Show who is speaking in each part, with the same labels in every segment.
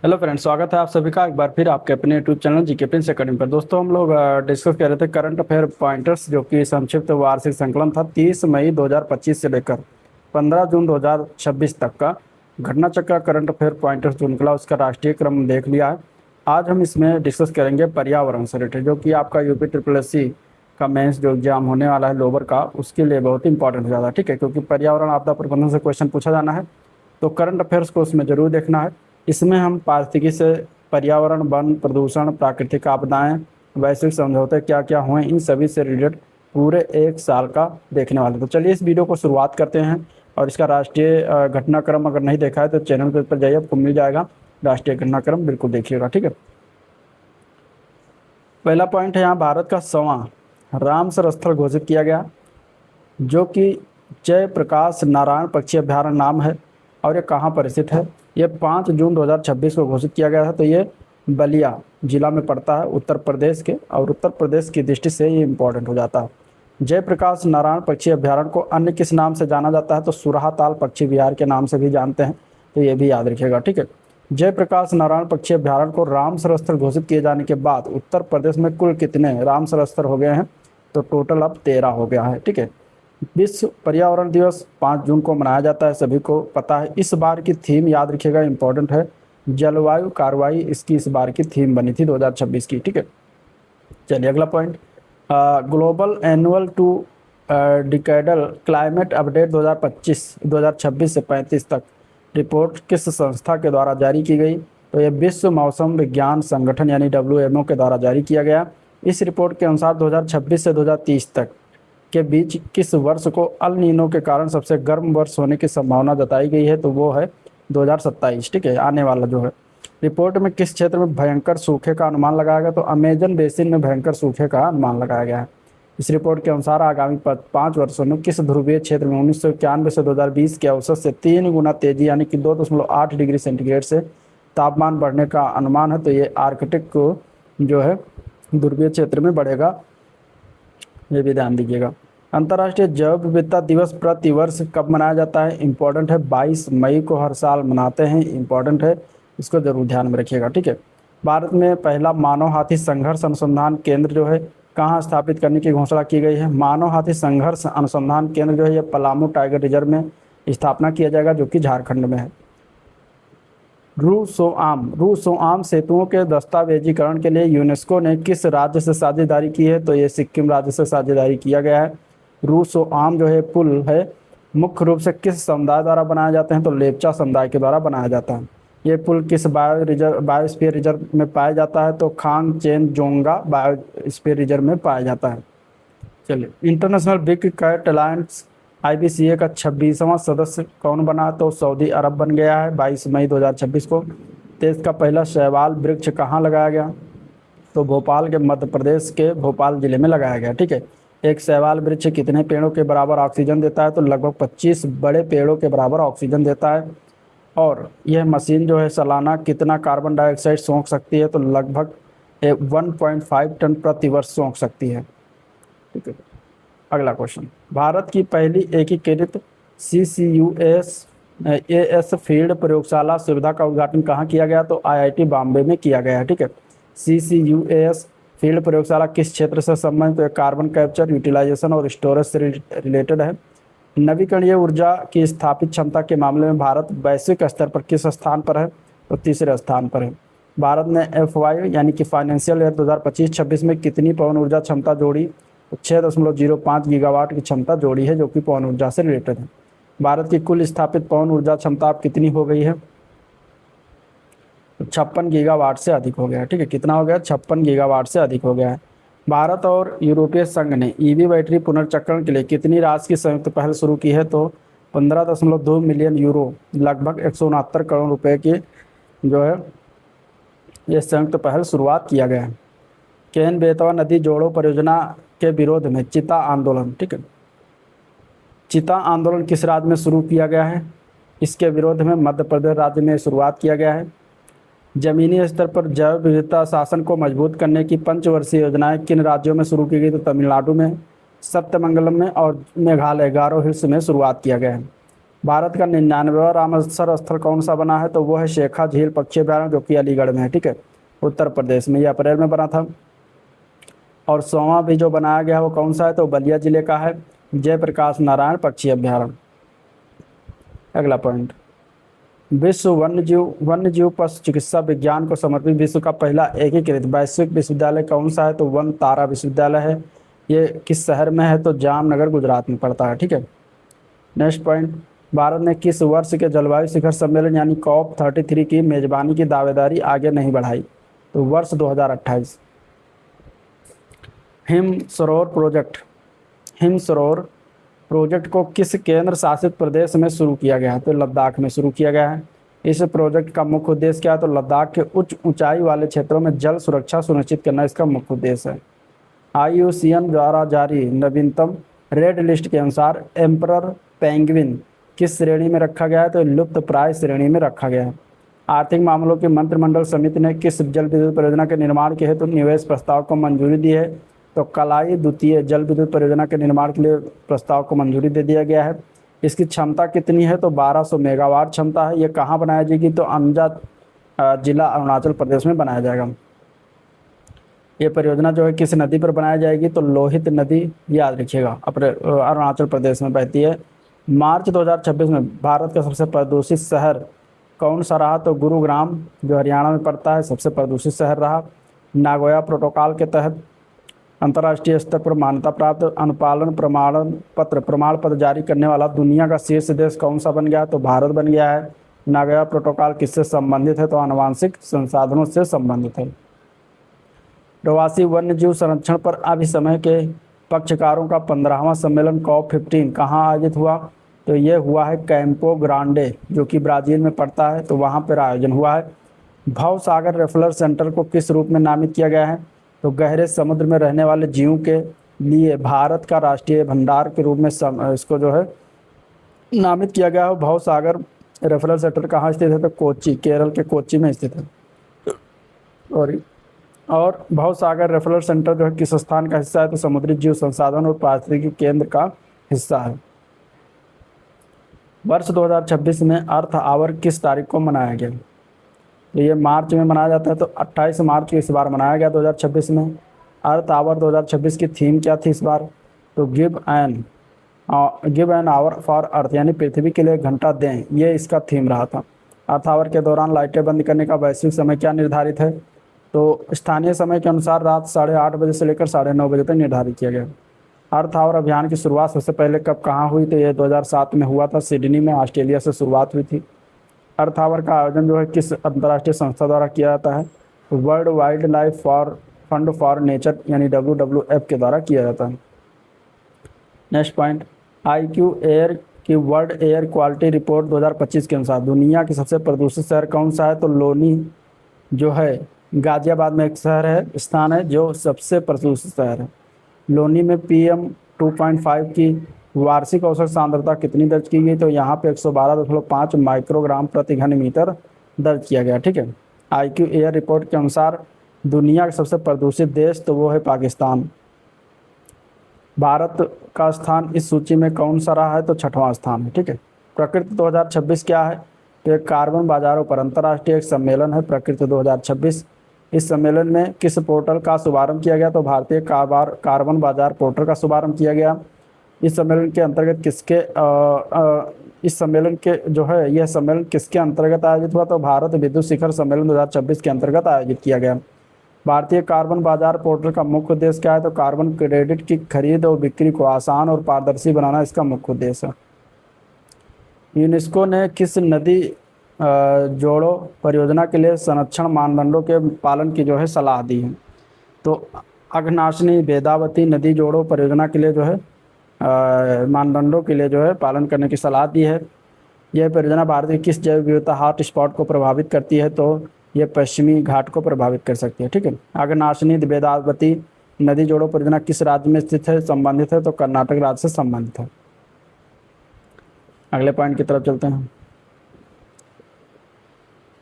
Speaker 1: Hello friends, स्वागत है आप सभी का एक बार फिर आपके अपने YouTube channel GK Prince academy पर। दोस्तों, हम लोग डिस्कस कर रहे थे करंट अफेयर पॉइंटर्स, जो कि संक्षिप्त वार्षिक संकलन था 30 मई 2025 से लेकर 15 जून 2026 तक का घटना चक्र करंट अफेयर पॉइंटर्स जो निकला उसका राष्ट्रीय क्रम देख लिया है। आज हम इसमें डिस्कस करेंगे पर्यावरण से रिलेटेड, जो कि आपका यूपी ट्रिपल एस सी का मेंस जो एग्जाम होने वाला है लोअर का, उसके लिए बहुत इंपॉर्टेंट हो जाता है। ठीक है, क्योंकि पर्यावरण आपदा प्रबंधन से क्वेश्चन पूछा जाना है, तो करंट अफेयर्स को उसमें जरूर देखना है। इसमें हम पारिस्थितिकी से पर्यावरण, वन प्रदूषण, प्राकृतिक आपदाएं, वैश्विक समझौते क्या क्या हुए, इन सभी से रिलेटेड पूरे एक साल का देखने वाले। तो चलिए इस वीडियो को शुरुआत करते हैं। और इसका राष्ट्रीय घटनाक्रम अगर नहीं देखा है तो चैनल पर जाइए, आपको मिल जाएगा। राष्ट्रीय घटनाक्रम बिल्कुल देखिएगा। ठीक है, पहला पॉइंट है यहाँ भारत का 100वां रामसर स्थल घोषित किया गया, जो कि जयप्रकाश नारायण पक्षी अभ्यारण्य नाम है। और ये कहाँ पर स्थित है? ये 5 जून 2026 को घोषित किया गया था। तो ये बलिया जिला में पड़ता है उत्तर प्रदेश के, और उत्तर प्रदेश की दृष्टि से ये इम्पोर्टेंट हो जाता है। जयप्रकाश नारायण पक्षी अभ्यारण्य को अन्य किस नाम से जाना जाता है? तो सुरहाताल पक्षी विहार के नाम से भी जानते हैं, तो ये भी याद रखिएगा। ठीक है, जयप्रकाश नारायण पक्षी अभ्यारण्य को रामसर स्थल घोषित किए जाने के बाद उत्तर प्रदेश में कुल कितने रामसर स्थल हो गए हैं? तो टोटल अब 13 हो गया है। ठीक है, विश्व पर्यावरण दिवस 5 जून को मनाया जाता है, सभी को पता है। इस बार की थीम याद रखिएगा, इंपॉर्टेंट है, जलवायु कार्रवाई इसकी इस बार की थीम बनी थी 2026 की। ठीक है, चलिए अगला point, global annual to decadal climate update 2026 से 35 तक रिपोर्ट किस संस्था के द्वारा जारी की गई? तो ये विश्व मौसम विज्ञान संगठन यानी WMO के द्वारा जारी किया गया। इस रिपोर्ट के अनुसार 2026 से 2030 तक के बीच किस वर्ष को अल नीनो के कारण सबसे गर्म वर्ष होने की संभावना जताई गई है? तो वो है 2027। ठीक है, आने वाला जो है। रिपोर्ट में किस क्षेत्र में भयंकर सूखे का अनुमान लगाया गया? तो अमेजन बेसिन में भयंकर सूखे का अनुमान लगाया गया है। इस रिपोर्ट के अनुसार आगामी 5 वर्षों में किस ध्रुवीय क्षेत्र में 1991 से 2020 के औसत से 3 गुना तेजी यानी कि 2.8 डिग्री सेंटीग्रेड से तापमान बढ़ने का अनुमान है? तो ये आर्कटिक को जो है ध्रुवीय क्षेत्र में बढ़ेगा, ये भी ध्यान दीजिएगा। अंतर्राष्ट्रीय जैव विविधता दिवस प्रतिवर्ष कब मनाया जाता है? इंपॉर्टेंट है, 22 मई को हर साल मनाते हैं। इंपॉर्टेंट है, इसको जरूर ध्यान में रखिएगा। ठीक है, भारत में पहला मानव हाथी संघर्ष अनुसंधान केंद्र जो है कहाँ स्थापित करने की घोषणा की गई है? मानव हाथी संघर्ष अनुसंधान केंद्र जो है ये पलामू टाइगर रिजर्व में स्थापना किया जाएगा, जो कि झारखंड में है। रूसोआम सेतुओं के दस्तावेजीकरण के लिए यूनेस्को ने किस राज्य से साझेदारी की है? तो ये सिक्किम राज्य से साझेदारी किया गया है। रूसोआम जो है पुल है, मुख्य रूप से किस समुदाय द्वारा बनाए जाते हैं? तो लेप्चा समुदाय के द्वारा बनाया जाता है। ये पुल किस बायोस्फीयर रिजर्व में पाया जाता है? तो Khangchendzonga biosphere reserve में पाया जाता है। चलिए, international big cat alliance IBCA का 26वां सदस्य कौन बना? तो सऊदी अरब बन गया है 22 मई 2026 को। देश का पहला शैवाल वृक्ष कहाँ लगाया गया? तो भोपाल के, मध्य प्रदेश के भोपाल जिले में लगाया गया। ठीक है, एक शैवाल वृक्ष कितने पेड़ों के बराबर ऑक्सीजन देता है? तो लगभग 25 बड़े पेड़ों के बराबर ऑक्सीजन देता है। और यह मशीन जो है सालाना कितना कार्बन डाइऑक्साइड सोख सकती है? तो लगभग 1.5 टन प्रति वर्ष सोख सकती है। ठीक है, अगला क्वेश्चन, भारत की पहली एकीकृत CCUS AS फील्ड प्रयोगशाला सुविधा का उद्घाटन कहाँ किया गया? तो IIT बॉम्बे में किया गया है। ठीक है, CCUS फील्ड प्रयोगशाला किस क्षेत्र से संबंधित है? कार्बन कैप्चर, यूटिलाइजेशन और स्टोरेज से रिलेटेड है। नवीकरणीय ऊर्जा की स्थापित क्षमता के मामले में भारत वैश्विक स्तर पर किस स्थान पर है? तो तीसरे स्थान पर है। भारत ने FY यानी कि फाइनेंशियल ईयर 2025-26 में कितनी पवन ऊर्जा क्षमता जोड़ी? तो 6.05 गीगावाट की क्षमता जोड़ी है, जो कि पवन ऊर्जा से रिलेटेड है। भारत की कुल स्थापित पवन ऊर्जा क्षमता अब कितनी हो गई है? तो 56 गीगावाट से अधिक हो गया है। ठीक है, कितना हो गया? 56 गीगावाट से अधिक हो गया है। भारत और यूरोपीय संघ ने EV बैटरी पुनर्चक्रण के लिए कितनी राशि की संयुक्त पहल शुरू की है? तो 15.2 मिलियन यूरो, लगभग 169 करोड़ रुपए की जो है ये संयुक्त पहल शुरुआत किया गया है। केन बेतवा नदी जोड़ो परियोजना के विरोध में चिता आंदोलन। ठीक है, चिता आंदोलन किस राज्य में शुरू किया गया है? इसके विरोध में मध्य प्रदेश राज्य में शुरुआत किया गया है। जमीनी स्तर पर जैव विविधता शासन को मजबूत करने की 5 वर्षीय योजनाएं किन राज्यों में शुरू की गई? तो तमिलनाडु में, सप्तमंगलम में और मेघालय गारो हिल्स में शुरुआत किया गया है। भारत का 99वां रामसर स्थल कौन सा बना है? तो वो है शेखा झील पक्षी अभयारण्य, जो कि अलीगढ़ में है, ठीक है, उत्तर प्रदेश में। ये अप्रैल में बना था। और 100वां भी जो बनाया गया है वो कौन सा है? तो बलिया जिले का है, जयप्रकाश नारायण पक्षी अभयारण्य। अगला पॉइंट, विश्व वन्य जीव पशु चिकित्सा विज्ञान को समर्पित विश्व का पहला एकीकृत वैश्विक विश्वविद्यालय कौन सा है? तो वन तारा विश्वविद्यालय है। ये किस शहर में है? तो जामनगर गुजरात में पड़ता है, ठीक है। नेक्स्ट पॉइंट, भारत ने किस वर्ष के जलवायु शिखर सम्मेलन यानी COP33 की मेजबानी की दावेदारी आगे नहीं बढ़ाई? तो वर्ष 2028। हिम सरोवर प्रोजेक्ट को किस केंद्र शासित प्रदेश में शुरू किया गया है? तो लद्दाख में शुरू किया गया है। इस प्रोजेक्ट का मुख्य उद्देश्य क्या है? तो लद्दाख के उच्च ऊंचाई वाले क्षेत्रों में जल सुरक्षा सुनिश्चित करना इसका मुख्य उद्देश्य है। IUCN द्वारा जारी नवीनतम रेड लिस्ट के अनुसार एम्परर पेंगुइन किस श्रेणी में रखा गया है? तो लुप्त प्राय श्रेणी में रखा गया है। आर्थिक मामलों की मंत्रिमंडल समिति ने किस जल विद्युत परियोजना के निर्माण के हेतु निवेश प्रस्ताव को मंजूरी दी है? तो कलाई द्वितीय जल विद्युत परियोजना के निर्माण के लिए प्रस्ताव को मंजूरी दे दिया गया है। इसकी क्षमता कितनी है? तो 1200 मेगावाट क्षमता है। ये कहाँ बनाया जाएगी? तो अंजा जिला अरुणाचल प्रदेश में बनाया जाएगा। ये परियोजना जो है किस नदी पर बनाई जाएगी? तो लोहित नदी, याद रखिएगा, अपने अरुणाचल प्रदेश में बहती है। मार्च 2026 में भारत का सबसे प्रदूषित शहर कौन सा रहा? तो गुरुग्राम, जो हरियाणा में पड़ता है, सबसे प्रदूषित शहर रहा। नागोया प्रोटोकॉल के तहत अंतर्राष्ट्रीय स्तर पर मान्यता प्राप्त अनुपालन प्रमाण पत्र जारी करने वाला दुनिया का शीर्ष देश कौन सा बन गया? तो भारत बन गया है। नागोया प्रोटोकॉल किससे संबंधित है? तो आनुवांशिक संसाधनों से संबंधित है। प्रवासी वन्य जीव संरक्षण पर अभिसमय के पक्षकारों का 15वां सम्मेलन COP15 कहाँ आयोजित हुआ? तो ये हुआ है कैंपो ग्रांडे, जो कि ब्राज़ील में पड़ता है, तो वहाँ पर आयोजन हुआ है। भव सागर रेफरल सेंटर को किस रूप में नामित किया गया है? तो गहरे समुद्र में रहने वाले जीवों के लिए भारत का राष्ट्रीय भंडार के रूप में इसको जो है नामित किया गया है। भव सागर रेफरल सेंटर कहाँ स्थित है? तो कोच्चि, केरल के कोच्चि में स्थित है। और भव सागर रेफरल सेंटर जो है किस स्थान का हिस्सा है? तो समुद्री जीव संसाधन और पारिस्थितिकी केंद्र का हिस्सा है। वर्ष 2026 में अर्थ आवर किस तारीख को मनाया गया? तो ये मार्च में मनाया जाता है, तो 28 मार्च को इस बार मनाया गया 2026 में। अर्थ आवर 2026 की थीम क्या थी इस बार? तो give an hour for earth, यानी पृथ्वी के लिए एक घंटा दें, ये इसका थीम रहा था। अर्थ आवर के दौरान लाइटें बंद करने का वैश्विक समय क्या निर्धारित है? तो स्थानीय समय के अनुसार रात 8:30 बजे से लेकर 9:30 बजे तक निर्धारित किया गया। अर्थ आवर अभियान की शुरुआत सबसे पहले कब कहाँ हुई? तो ये 2007 में हुआ था, सिडनी में, ऑस्ट्रेलिया से शुरुआत हुई थी। अर्थ आवर का आयोजन जो है किस अंतर्राष्ट्रीय संस्था द्वारा किया जाता है? World wild life fund for nature, यानी WWF के द्वारा किया जाता है। नेक्स्ट पॉइंट, IQ एयर की वर्ल्ड एयर क्वालिटी रिपोर्ट 2025 के अनुसार दुनिया की सबसे प्रदूषित शहर कौन सा है? तो लोनी जो है गाजियाबाद में एक शहर है, स्थान है, जो सबसे प्रदूषित शहर है। लोनी में PM 2.5 की वार्षिक औसत सांद्रता कितनी दर्ज की गई? तो यहाँ पे 112.5 माइक्रोग्राम प्रति घन मीटर दर्ज किया गया, ठीक है। IQ एयर रिपोर्ट के अनुसार दुनिया का सबसे प्रदूषित देश तो वो है पाकिस्तान। भारत का स्थान इस सूची में कौन सा रहा है? तो 6वां स्थान है, ठीक है। प्रकृति 2026 क्या है? तो एक कार्बन बाजारों पर अंतर्राष्ट्रीय एक सम्मेलन है प्रकृति 2026। इस सम्मेलन में किस पोर्टल का शुभारंभ किया गया? तो भारतीय कार्बन बाजार पोर्टल का शुभारंभ किया गया। इस सम्मेलन के अंतर्गत यह सम्मेलन किसके अंतर्गत आयोजित हुआ? तो भारत विद्युत शिखर सम्मेलन 2026 के अंतर्गत आयोजित किया गया। भारतीय कार्बन बाजार पोर्टल का मुख्य उद्देश्य क्या है? तो कार्बन क्रेडिट की खरीद और बिक्री को आसान और पारदर्शी बनाना इसका मुख्य उद्देश्य है। यूनेस्को ने किस नदी जोड़ो परियोजना के लिए संरक्षण मानदंडों के पालन की जो है सलाह दी है? तो अघनाशिनी वेदावती नदी जोड़ो परियोजना के लिए जो है मानदंडों के लिए जो है पालन करने की सलाह दी है। यह परियोजना भारत की किस जैव विविधता हॉट स्पॉट को प्रभावित करती है? तो ये पश्चिमी घाट को प्रभावित कर सकती है, ठीक है। अघनाशिनी वेदावती नदी जोड़ो परियोजना किस राज्य में स्थित है, संबंधित है? तो कर्नाटक राज्य से संबंधित है। अगले पॉइंट की तरफ चलते हैं।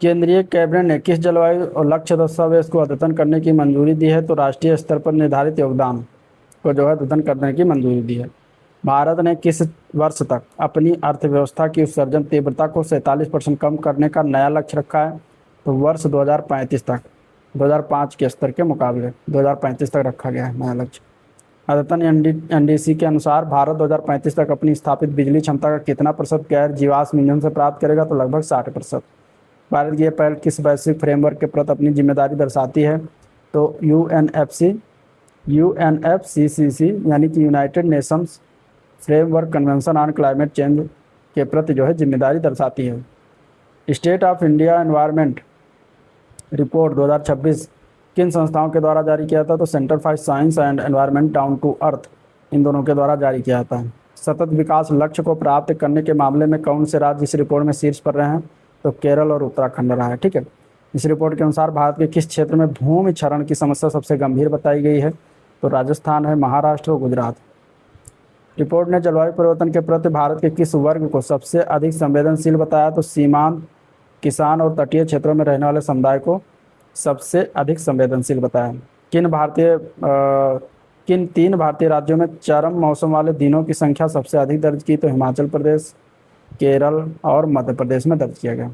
Speaker 1: केंद्रीय कैबिनेट ने किस जलवायु और लक्ष्य दस्तावेज को अद्यतन करने की मंजूरी दी है? तो राष्ट्रीय स्तर पर निर्धारित योगदान को जो है अद्यतन करने की मंजूरी दी है। भारत ने किस वर्ष तक अपनी अर्थव्यवस्था की उत्सर्जन तीव्रता को 47% कम करने का नया लक्ष्य रखा है? तो वर्ष 2035 तक, 2005 के स्तर के मुकाबले 2035 तक रखा गया है नया लक्ष्य। अद्यतन एनडीसी के अनुसार भारत 2035 तक अपनी स्थापित बिजली क्षमता का कितना प्रतिशत गैर जीवाश्म ईंधन से प्राप्त करेगा? तो लगभग 60%। भारत की यह पहल किस वैश्विक फ्रेमवर्क के प्रति अपनी जिम्मेदारी दर्शाती है? तो यूएनएफसीसीसी यानी कि United Nations Framework Convention on Climate Change के प्रति जो है जिम्मेदारी दर्शाती है। State of India environment report 2026 किन संस्थाओं के द्वारा जारी किया था? तो centre for science and environment down to earth, इन दोनों के द्वारा जारी किया था। सतत विकास लक्ष्य को प्राप्त करने के मामले में कौन से राज्य इस रिपोर्ट में शीर्ष पर रहे हैं? तो केरल और उत्तराखंड रहा है। ठीक है, इस रिपोर्ट के अनुसार भारत के किस क्षेत्र में भूमि क्षरण की समस्या सबसे गंभीर बताई गई है? तो राजस्थान है, महाराष्ट्र और गुजरात। रिपोर्ट ने जलवायु परिवर्तन के प्रति भारत के किस वर्ग को सबसे अधिक संवेदनशील बताया? तो सीमांत, किसान और तटीय क्षेत्रों में रहने वाले समुदाय को सबसे अधिक संवेदनशील बताया। किन 3 भारतीय राज्यों में चरम मौसम वाले दिनों की संख्या सबसे अधिक दर्ज की? तो हिमाचल प्रदेश, केरल और मध्य प्रदेश में दर्ज किया गया।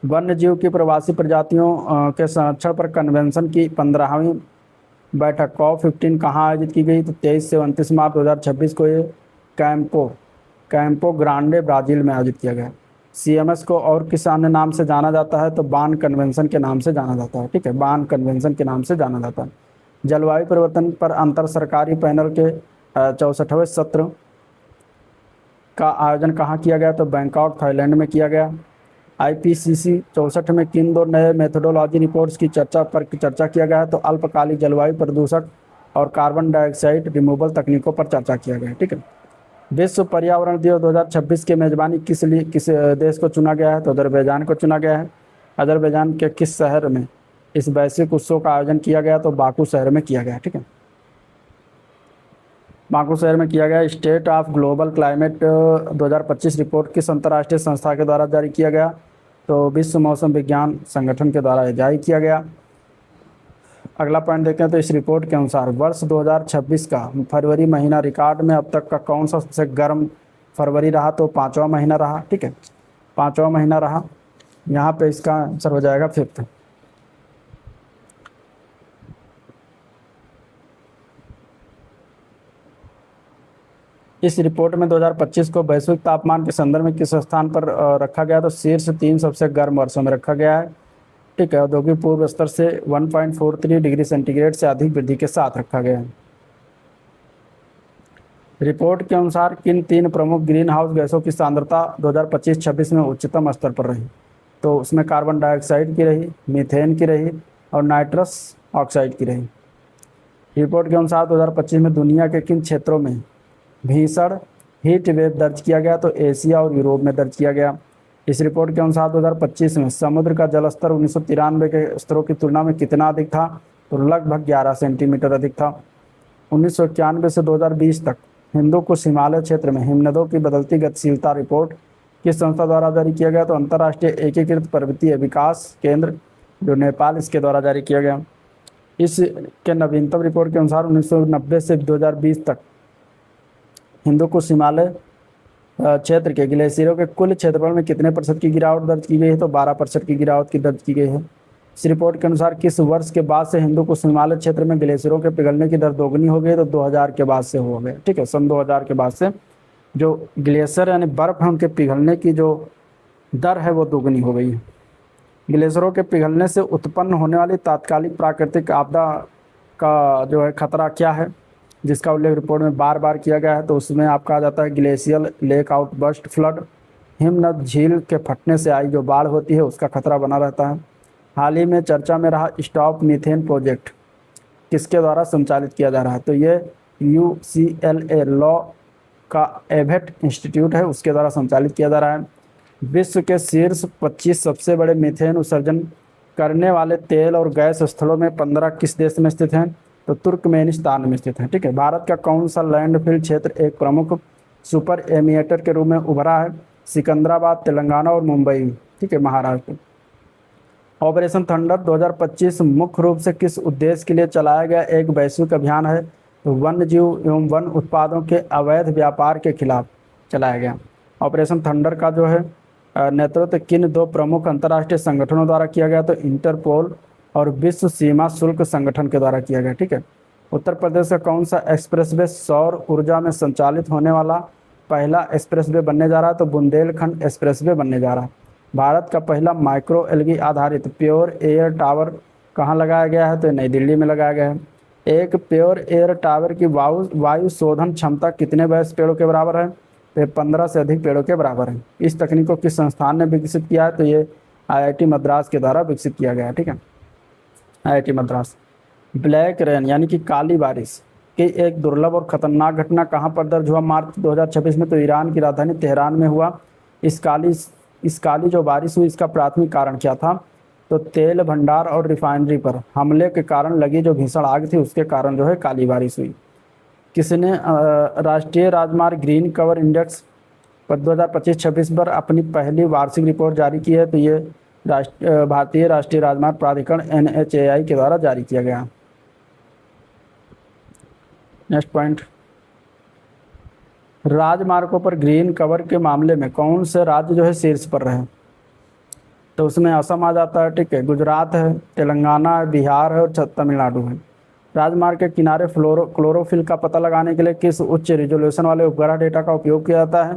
Speaker 1: वन्य जीव की प्रवासी प्रजातियों के संरक्षण पर कन्वेंशन की 15वीं बैठक COP15 कहाँ आयोजित की गई? तो 23 से 29 मार्च 2026 को ये कैंपो ग्रांडे ब्राज़ील में आयोजित किया गया। CMS को और किस अन्य नाम से जाना जाता है? तो बान कन्वेंशन के नाम से जाना जाता है। ठीक है, बान कन्वेंशन के नाम से जाना जाता है। जलवायु परिवर्तन पर अंतर सरकारी पैनल के 64वें सत्र का आयोजन कहाँ किया गया? तो बैंकॉक, थाईलैंड में किया गया। IPCC 64 में किन 2 नए मेथोडोलॉजी रिपोर्ट्स की चर्चा किया गया है? तो अल्पकालिक जलवायु प्रदूषक और कार्बन डाइऑक्साइड रिमूवल तकनीकों पर चर्चा किया गया है। ठीक है, विश्व पर्यावरण दिवस 2026 की मेजबानी किस देश को चुना गया है? तो अजरबैजान को चुना गया है। अजरबैजान के किस शहर में इस वैश्विक उत्सव का आयोजन किया गया? तो बाकू शहर में किया गया। ठीक है, बाकू शहर में किया गया। State of global climate 2025 report किस अंतर्राष्ट्रीय संस्था के द्वारा जारी किया गया? तो विश्व मौसम विज्ञान संगठन के द्वारा जारी किया गया। अगला पॉइंट देखते हैं। तो इस रिपोर्ट के अनुसार वर्ष 2026 का फरवरी महीना रिकॉर्ड में अब तक का कौन सा सबसे गर्म फरवरी रहा? तो 5वां महीना रहा। ठीक है, 5वां महीना रहा। यहाँ पे इसका आंसर हो जाएगा 5th। इस रिपोर्ट में 2025 को वैश्विक तापमान के संदर्भ में किस स्थान पर रखा गया? तो शीर्ष 3 सबसे गर्म वर्षों में रखा गया है। ठीक है, औद्योगिक पूर्व स्तर से 1.43 डिग्री सेंटीग्रेड से अधिक वृद्धि के साथ रखा गया है। रिपोर्ट के अनुसार किन 3 प्रमुख ग्रीन हाउस गैसों की सांद्रता 2025-26 में उच्चतम स्तर पर रही? तो उसमें कार्बन डाइऑक्साइड की रही, मीथेन की रही और नाइट्रस ऑक्साइड की रही। रिपोर्ट के अनुसार 2025 में दुनिया के किन क्षेत्रों में भीषण हीट वेव दर्ज किया गया? तो एशिया और यूरोप में दर्ज किया गया। इस रिपोर्ट के अनुसार 2025 में समुद्र का जलस्तर 1993 के स्तरों की तुलना में कितना अधिक था? तो लगभग 11 सेंटीमीटर अधिक था। 1991 से 2020 तक हिंदू कुश हिमालय क्षेत्र में हिमनदों की बदलती गतिशीलता रिपोर्ट किस संस्था द्वारा जारी किया गया? तो अंतर्राष्ट्रीय एकीकृत पर्वतीय विकास केंद्र जो नेपाल, इसके द्वारा जारी किया गया। इसके नवीनतम रिपोर्ट के अनुसार 1990 से 2020 तक हिंदू कुश हिमालय क्षेत्र के ग्लेशियरों के कुल क्षेत्रफल में कितने प्रतिशत की गिरावट दर्ज की गई है? तो 12% की गिरावट की दर्ज की गई है। इस रिपोर्ट के अनुसार किस वर्ष के बाद से हिंदू कुश हिमालय क्षेत्र में ग्लेशियरों के पिघलने की दर दोगुनी हो गई? तो 2000 के बाद से हो गए। ठीक है, सन 2000 के बाद से जो ग्लेशियर यानी बर्फ़ है उनके पिघलने की जो दर है वो दोगुनी हो गई है। ग्लेशियरों के पिघलने से उत्पन्न होने वाली तात्कालिक प्राकृतिक आपदा का जो है खतरा क्या है, जिसका उल्लेख रिपोर्ट में बार बार किया गया है? तो उसमें आपका आ जाता है ग्लेशियल लेक आउटबर्स्ट फ्लड, हिमनद झील के फटने से आई जो बाढ़ होती है उसका खतरा बना रहता है। हाल ही में चर्चा में रहा स्टॉप मीथेन प्रोजेक्ट किसके द्वारा संचालित किया जा रहा है? तो ये UCLA लॉ का एवेट इंस्टीट्यूट है, उसके द्वारा संचालित किया जा रहा है। विश्व के शीर्ष 25 सबसे बड़े मीथेन उत्सर्जन करने वाले तेल और गैस स्थलों में 15 किस देश में स्थित हैं? तो तुर्कमेनिस्तान में स्थित है। ठीक है, भारत का कौन सा लैंडफिल क्षेत्र एक प्रमुख सुपर एमिएटर के रूप में उभरा है? सिकंदराबाद तेलंगाना और मुंबई, ठीक है, महाराष्ट्र। ऑपरेशन थंडर 2025 मुख्य रूप से किस उद्देश्य के लिए चलाया गया एक वैश्विक अभियान है? तो वन्य जीव एवं वन उत्पादों के अवैध व्यापार के खिलाफ चलाया गया। ऑपरेशन थंडर का जो है नेतृत्व किन दो प्रमुख अंतर्राष्ट्रीय संगठनों द्वारा किया गया? तो इंटरपोल और विश्व सीमा शुल्क संगठन के द्वारा किया गया। ठीक है। उत्तर प्रदेश का कौन सा एक्सप्रेसवे सौर ऊर्जा में संचालित होने वाला पहला एक्सप्रेसवे बनने जा रहा है? तो बुंदेलखंड एक्सप्रेसवे बनने जा रहा है। भारत का पहला माइक्रो एल्गी आधारित प्योर एयर टावर कहाँ लगाया गया है? तो नई दिल्ली में लगाया गया है। एक प्योर एयर टावर की वायु शोधन क्षमता कितने वयस्क पेड़ों के बराबर है? तो 15 से अधिक पेड़ों के बराबर है। इस तकनीक को किस संस्थान ने विकसित किया है? तो ये आईआईटी मद्रास के द्वारा विकसित किया गया है। ठीक है, आईआईटी मद्रास। ब्लैक रेन यानी कि काली बारिश की एक दुर्लभ और खतरनाक घटना कहाँ पर दर्ज हुआ मार्च 2026 में? तो ईरान की राजधानी तेहरान में हुआ। इस काली जो बारिश हुई, इसका प्राथमिक कारण क्या था? तो तेल भंडार और रिफाइनरी पर हमले के कारण लगी जो भीषण आग थी, उसके कारण जो है काली बारिश हुई। किसने राष्ट्रीय राजमार्ग ग्रीन कवर इंडेक्स पर 2025-26 पर अपनी पहली वार्षिक रिपोर्ट जारी की है? तो ये भारतीय राष्ट्रीय राजमार्ग प्राधिकरण NHAI के द्वारा जारी किया गया। नेक्स्ट पॉइंट, राजमार्गों पर ग्रीन कवर के मामले में कौन से राज्य जो है शीर्ष पर रहे? तो उसमें असम आ जाता है। ठीक है, गुजरात है, तेलंगाना है, बिहार है और तमिलनाडु है। राजमार्ग के किनारे क्लोरोफिल का पता लगाने के लिए किस उच्च रिजोल्यूशन वाले उपग्रह डेटा का उपयोग किया जाता है?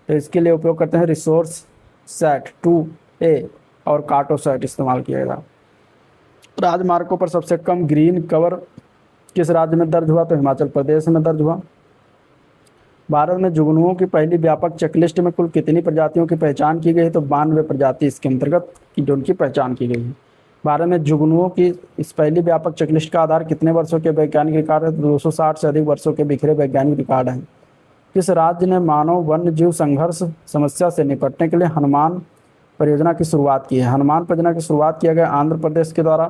Speaker 1: तो इसके लिए उपयोग करते हैं रिसोर्स सेट 2A और कार्टोसैट इस्तेमाल किया जाएगा। राजमार्गों पर सबसे कम ग्रीन कवर किस राज्य में दर्ज हुआ? तो हिमाचल प्रदेश में दर्ज हुआ। भारत में जुगनुओं की पहली व्यापक चेकलिस्ट में कुल कितनी प्रजातियों की पहचान की गई? तो 92 प्रजाति इसके अंतर्गत की जो उनकी पहचान की गई है। भारत में जुगनुओं की इस पहली व्यापक चेकलिस्ट का आधार कितने वर्षों के वैज्ञानिक रिकॉर्ड है? 260 से अधिक वर्षों के बिखरे वैज्ञानिक रिकॉर्ड हैं। किस राज्य ने मानव वन्य जीव संघर्ष समस्या से निपटने के लिए हनुमान परियोजना की शुरुआत की है? हनुमान परियोजना की शुरुआत किया गया आंध्र प्रदेश के द्वारा।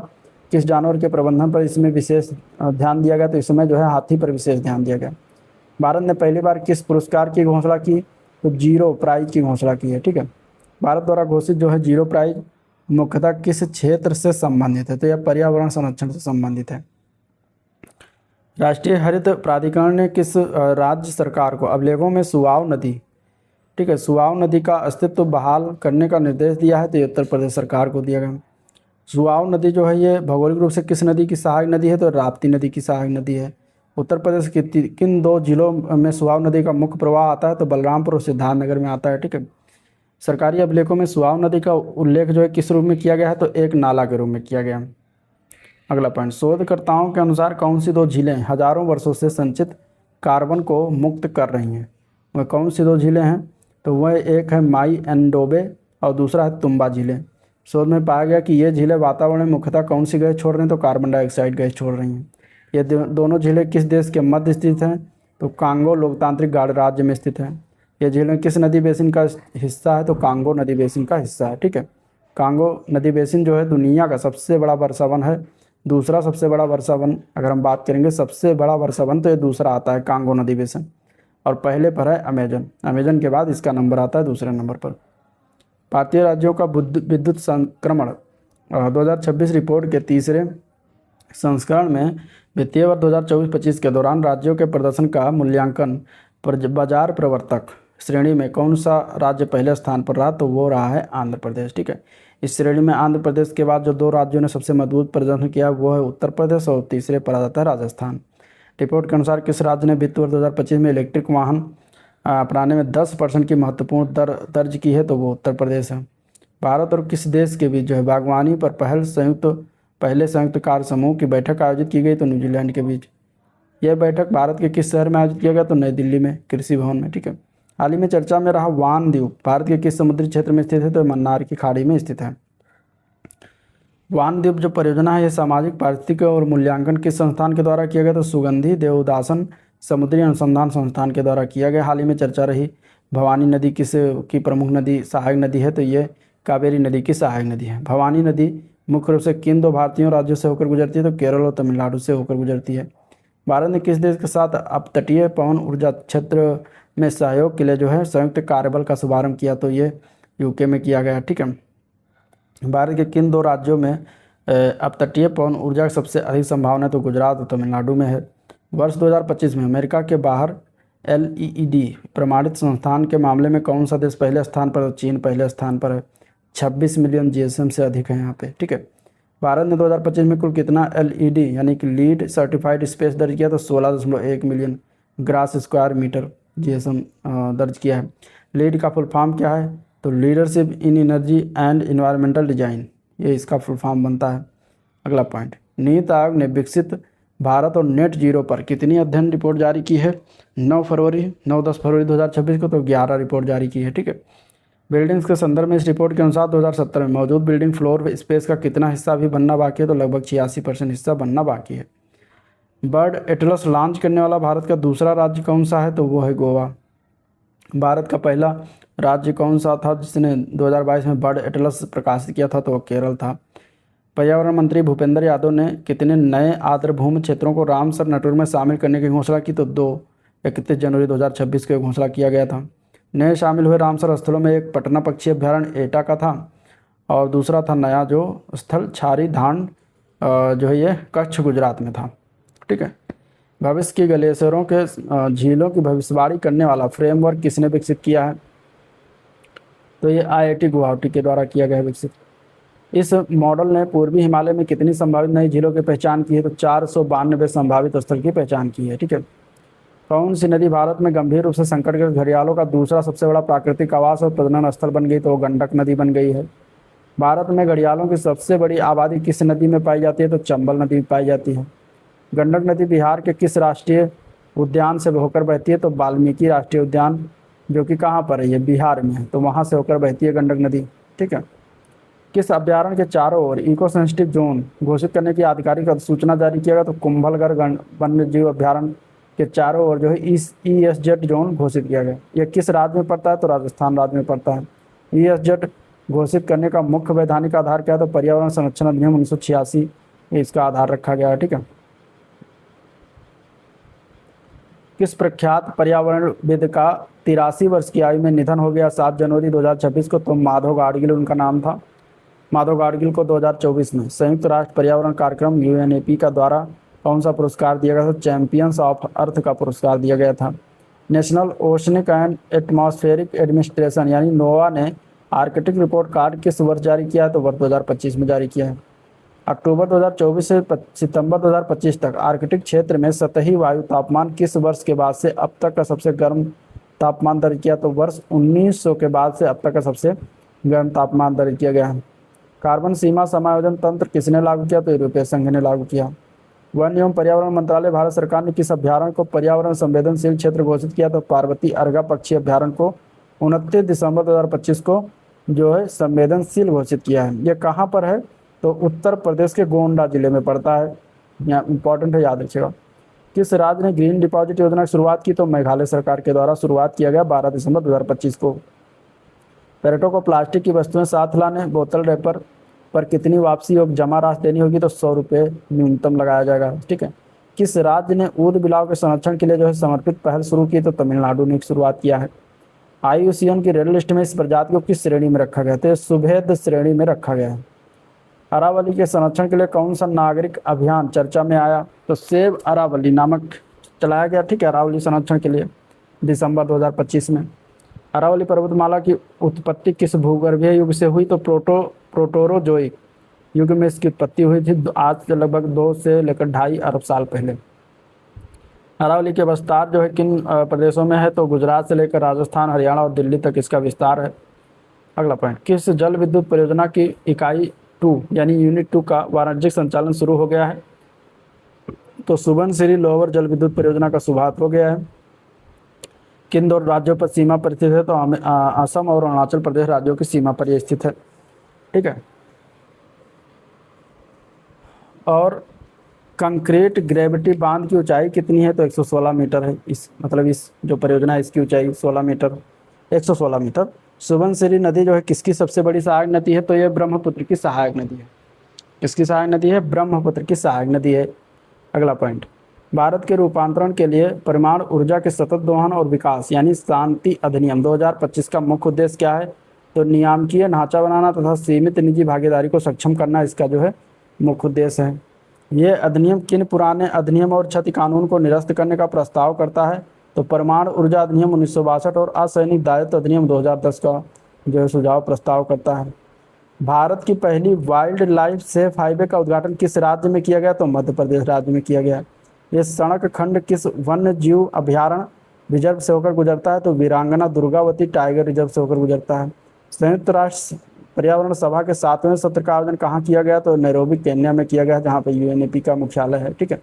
Speaker 1: किस जानवर के प्रबंधन पर इसमें विशेष ध्यान दिया गया? तो इसमें जो है हाथी पर विशेष ध्यान दिया गया। भारत ने पहली बार किस पुरस्कार की घोषणा की? तो जीरो प्राइज की घोषणा की है। ठीक है, भारत द्वारा घोषित जो है जीरो प्राइज मुख्यतः किस क्षेत्र से संबंधित है? तो यह पर्यावरण संरक्षण से संबंधित है। राष्ट्रीय हरित प्राधिकरण ने किस राज्य सरकार को अभिलेखों में सुआव नदी, ठीक है, सुआव नदी का अस्तित्व बहाल करने का निर्देश दिया है? तो ये उत्तर प्रदेश सरकार को दिया गया। सुआव नदी जो है ये भौगोलिक रूप से किस नदी की सहायक नदी है? तो राप्ती नदी की सहायक नदी है। उत्तर प्रदेश के किन दो जिलों में सुआव नदी का मुख्य प्रवाह आता है? तो बलरामपुर और सिद्धार्थनगर में आता है। ठीक है, सरकारी अभिलेखों में सुआव नदी का उल्लेख जो है किस रूप में किया गया है? तो एक नाला के रूप में किया गया। अगला पॉइंट, शोधकर्ताओं के अनुसार कौन सी दो झीलें हजारों वर्षों से संचित कार्बन को मुक्त कर रही हैं? वह कौन सी दो झीलें हैं? तो वह एक है माई एंडोबे और दूसरा है तुम्बा झीलें। शोध में पाया गया कि ये झीलें वातावरण में मुख्यतः कौन सी गैस छोड़ रही हैं? तो कार्बन डाइऑक्साइड गैस छोड़ रही हैं। ये दोनों झीलें किस देश के मध्य स्थित हैं? तो कांगो लोकतांत्रिक गणराज्य में स्थित है। ये झीलें किस नदी बेसिन का हिस्सा है? तो कांगो नदी बेसिन का हिस्सा है। ठीक है, कांगो नदी बेसिन जो है दुनिया का सबसे बड़ा वर्षावन है। दूसरा सबसे बड़ा वर्षावन अगर हम बात करेंगे सबसे बड़ा वर्षावन, तो ये दूसरा आता है कांगो नदी बेसिन, और पहले पर है अमेजन के बाद इसका नंबर आता है दूसरे नंबर पर। भारतीय राज्यों का विद्युत संक्रमण 2026 रिपोर्ट के तीसरे संस्करण में वित्तीय वर्ष 2024-25 के दौरान राज्यों के प्रदर्शन का मूल्यांकन बाजार प्रवर्तक श्रेणी में कौन सा राज्य पहले स्थान पर रहा? तो वो रहा है आंध्र प्रदेश। ठीक है, इस श्रेणी में आंध्र प्रदेश के बाद जो दो राज्यों ने सबसे मजबूत प्रदर्शन किया वो है उत्तर प्रदेश और तीसरे पर आ जाता है राजस्थान। रिपोर्ट के अनुसार किस राज्य ने वित्त वर्ष 2025 में इलेक्ट्रिक वाहन अपनाने में 10% की महत्वपूर्ण दर दर्ज की है? तो वो उत्तर प्रदेश है। भारत और किस देश के बीच जो है बागवानी पर पहले संयुक्त कार्य समूह की बैठक आयोजित की गई? तो न्यूजीलैंड के बीच। यह बैठक भारत के किस शहर में आयोजित किया गया? तो नई दिल्ली में कृषि भवन में। ठीक है, हाल ही में चर्चा में रहा वान द्वीप भारत के किस समुद्री क्षेत्र में स्थित है? तो मन्नार की खाड़ी में स्थित है। वान द्वीप जो परियोजना है यह सामाजिक पारिस्थितिकी और मूल्यांकन किस संस्थान के द्वारा किया गया? तो सुगंधी देवदासन समुद्री अनुसंधान संस्थान के द्वारा किया गया। हाल ही में चर्चा रही भवानी नदी किस की प्रमुख नदी सहायक नदी है? तो ये कावेरी नदी की सहायक नदी है। भवानी नदी मुख्य रूप से किन दो भारतीय राज्यों से होकर गुजरती है? तो केरल और तमिलनाडु से होकर गुजरती है। भारत ने किस देश के साथ अपतटीय पवन ऊर्जा क्षेत्र में सहयोग के लिए जो है संयुक्त कार्यबल का शुभारंभ किया? तो ये यूके में किया गया। ठीक है, भारत के किन दो राज्यों में अपतटीय पवन ऊर्जा की सबसे अधिक संभावना है? तो गुजरात और तमिलनाडु में है। वर्ष 2025 में अमेरिका के बाहर एलईडी प्रमाणित संस्थान के मामले में कौन सा देश पहले स्थान पर है? चीन पहले स्थान पर है, 26 मिलियन जीएसएम से अधिक है यहाँ पे। ठीक है, भारत ने 2025 में कुल कितना एलईडी यानी कि लीड सर्टिफाइड स्पेस दर्ज किया? तो 16.1 million gross square metre GSM दर्ज किया है। लीड का फुल फॉर्म क्या है? तो leadership in energy and environmental design, ये इसका फुल फॉर्म बनता है। अगला पॉइंट, नीति आयोग ने विकसित भारत और नेट जीरो पर कितनी अध्ययन रिपोर्ट जारी की है? 9-10 फरवरी 2026 को तो 11 रिपोर्ट जारी की है। ठीक है, बिल्डिंग्स के संदर्भ में इस रिपोर्ट के अनुसार 2070 में मौजूद बिल्डिंग फ्लोर स्पेस का कितना हिस्सा अभी बनना बाकी है? तो लगभग 86% हिस्सा बनना बाकी है। बर्ड एटलस लॉन्च करने वाला भारत का दूसरा राज्य कौन सा है? तो वो है गोवा। भारत का पहला राज्य कौन सा था जिसने 2022 में बर्ड एटलस प्रकाशित किया था? तो वो केरल था। पर्यावरण मंत्री भूपेंद्र यादव ने कितने नए आर्द्रभूमि क्षेत्रों को रामसर नेटवर्क में शामिल करने की घोषणा की? तो 31 जनवरी 2026 को घोषणा किया गया था। नए शामिल हुए रामसर स्थलों में एक पटना पक्षी अभ्यारण्य एटा का था और दूसरा था नया जो स्थल छारी धान जो है ये कच्छ गुजरात में था। ठीक है, भविष्य की ग्लेशियरों के झीलों की भविष्यवाणी करने वाला फ्रेमवर्क किसने विकसित किया है? तो ये आईआईटी गुवाहाटी के द्वारा किया गया विकसित। इस मॉडल ने पूर्वी हिमालय में कितनी संभावित नई झीलों की पहचान की है? तो 492 संभावित स्थल की पहचान की है। ठीक है, कौन सी नदी भारत में गंभीर रूप से संकटग्रस्त घड़ियालों का दूसरा सबसे बड़ा प्राकृतिक आवास और प्रजनन स्थल बन गई? तो वो गंडक नदी बन गई है। भारत में घड़ियालों की सबसे बड़ी आबादी किस नदी में पाई जाती है? तो चंबल नदी में पाई जाती है। गंडक नदी बिहार के किस राष्ट्रीय उद्यान से होकर बहती है? तो वाल्मीकि राष्ट्रीय उद्यान, जो कि कहाँ पर है? ये बिहार में है, तो वहाँ से होकर बहती है गंडक नदी। ठीक है, किस अभ्यारण्य के चारों ओर इको सेंसिटिव जोन घोषित करने की आधिकारिक सूचना जारी किया गया? तो कुंभलगढ़ वन्य जीव अभ्यारण्य के चारों ओर जो है ESZ जोन घोषित किया गया। यह किस राज्य में पड़ता है? तो राजस्थान राज्य में पड़ता है। ESZ घोषित करने का मुख्य वैधानिक आधार क्या है? तो पर्यावरण संरक्षण अधिनियम 1986 इसका आधार रखा गया है। ठीक है, किस प्रख्यात पर्यावरणविद का 83 वर्ष की आयु में निधन हो गया 7 जनवरी 2026 को? तो माधव गाडगिल उनका नाम था। माधव गाडगिल को 2024 में संयुक्त राष्ट्र पर्यावरण कार्यक्रम UNEP का द्वारा कौन सा पुरस्कार दिया गया था? चैंपियंस ऑफ अर्थ का पुरस्कार दिया गया था। National oceanic and atmospheric administration यानी नोवा ने आर्कटिक रिपोर्ट कार्ड किस वर्ष जारी किया है? तो वर्ष 2025 में जारी किया है। अक्टूबर 2024 से सितंबर 2025 तक आर्कटिक क्षेत्र में सतही वायु तापमान किस वर्ष के बाद से अब तक का सबसे गर्म तापमान दर्ज किया? तो वर्ष 1900 के बाद से अब तक का सबसे गर्म तापमान दर्ज किया गया है। कार्बन सीमा समायोजन तंत्र किसने लागू किया? तो यूरोपीय संघ ने लागू किया। वन एवं पर्यावरण मंत्रालय भारत सरकार ने किस अभ्यारण्य को पर्यावरण संवेदनशील क्षेत्र घोषित किया? तो पार्वती अर्गा पक्षी अभ्यारण्य को 29 दिसंबर 2025 को जो है संवेदनशील घोषित किया है। यह कहाँ पर है? तो उत्तर प्रदेश के गोंडा जिले में पड़ता है। यहाँ इंपॉर्टेंट है, याद रखिएगा। किस राज्य ने ग्रीन डिपॉजिट योजना की शुरुआत की? तो मेघालय सरकार के द्वारा शुरुआत किया गया 12 दिसंबर 2025 को। पर्यटकों को प्लास्टिक की वस्तुएं साथ लाने, बोतल रैपर पर कितनी वापसी योग जमा राशि देनी होगी? तो 100 रुपये न्यूनतम लगाया जाएगा। ठीक है, किस राज्य ने ऊद बिलाव के संरक्षण के लिए जो है समर्पित पहल शुरू की? तो तमिलनाडु ने शुरुआत किया है। IUCN की रेड लिस्ट में इस प्रजाति को किस श्रेणी में रखा गया? तो सुभेद श्रेणी में रखा गया है। अरावली के संरक्षण के लिए कौन सा नागरिक अभियान चर्चा में आया? तो सेव अरावली नामक चलाया गया। ठीक है, अरावली संरक्षण के लिए दिसंबर 2025 में। अरावली पर्वतमाला की उत्पत्ति किस भूगर्भीय युग से हुई? तो प्रोटोरोजोइक युग में इसकी उत्पत्ति हुई थी, आज से लगभग 2 से लेकर 2.5 अरब साल पहले। अरावली के विस्तार जो है किन प्रदेशों में है? तो गुजरात से लेकर राजस्थान, हरियाणा और दिल्ली तक इसका विस्तार है। अगला पॉइंट, किस जल विद्युत परियोजना की इकाई 2 यानी यूनिट 2 का वाणिज्यिक संचालन शुरू हो गया है? तो सुबनसिरी लोअर जल विद्युत परियोजना का शुभारंभ हो गया है। किन 2 राज्यों पर सीमा पर स्थित है? तो असम और अरुणाचल प्रदेश राज्यों की सीमा पर यह स्थित है। ठीक है, और कंक्रीट ग्रेविटी बांध की ऊंचाई कितनी है? तो 116 मीटर है। इस जो परियोजना है इसकी ऊंचाई 116 मीटर। सुबनसिरी नदी जो है किसकी सबसे बड़ी सहायक नदी है? तो ये ब्रह्मपुत्र की सहायक नदी है। किसकी सहायक नदी है? ब्रह्मपुत्र की सहायक नदी है। अगला पॉइंट, भारत के रूपांतरण के लिए परमाणु ऊर्जा के सतत दोहन और विकास यानी शांति अधिनियम 2025 का मुख्य उद्देश्य क्या है? तो नियामकीय ढांचा बनाना तथा सीमित निजी भागीदारी को सक्षम करना इसका जो है मुख्य उद्देश्य है। ये अधिनियम किन पुराने अधिनियम और क्षति कानून को निरस्त करने का प्रस्ताव करता है? तो परमाणु ऊर्जा अधिनियम 1962 और असैनिक दायित्व अधिनियम 2010 का जो है सुझाव प्रस्ताव करता है। भारत की पहली वाइल्ड लाइफ सेफ हाईवे का उद्घाटन किस राज्य में किया गया? तो मध्य प्रदेश राज्य में किया गया। ये सड़क खंड किस वन्य जीव अभयारण्य रिजर्व से होकर गुजरता है? तो वीरांगना दुर्गावती टाइगर रिजर्व से होकर गुजरता है। संयुक्त राष्ट्र पर्यावरण सभा के 7वें सत्र का आयोजन कहाँ किया गया? तो नैरोबी केन्या में किया गया, जहाँ पे यूएनईपी का मुख्यालय है। ठीक है।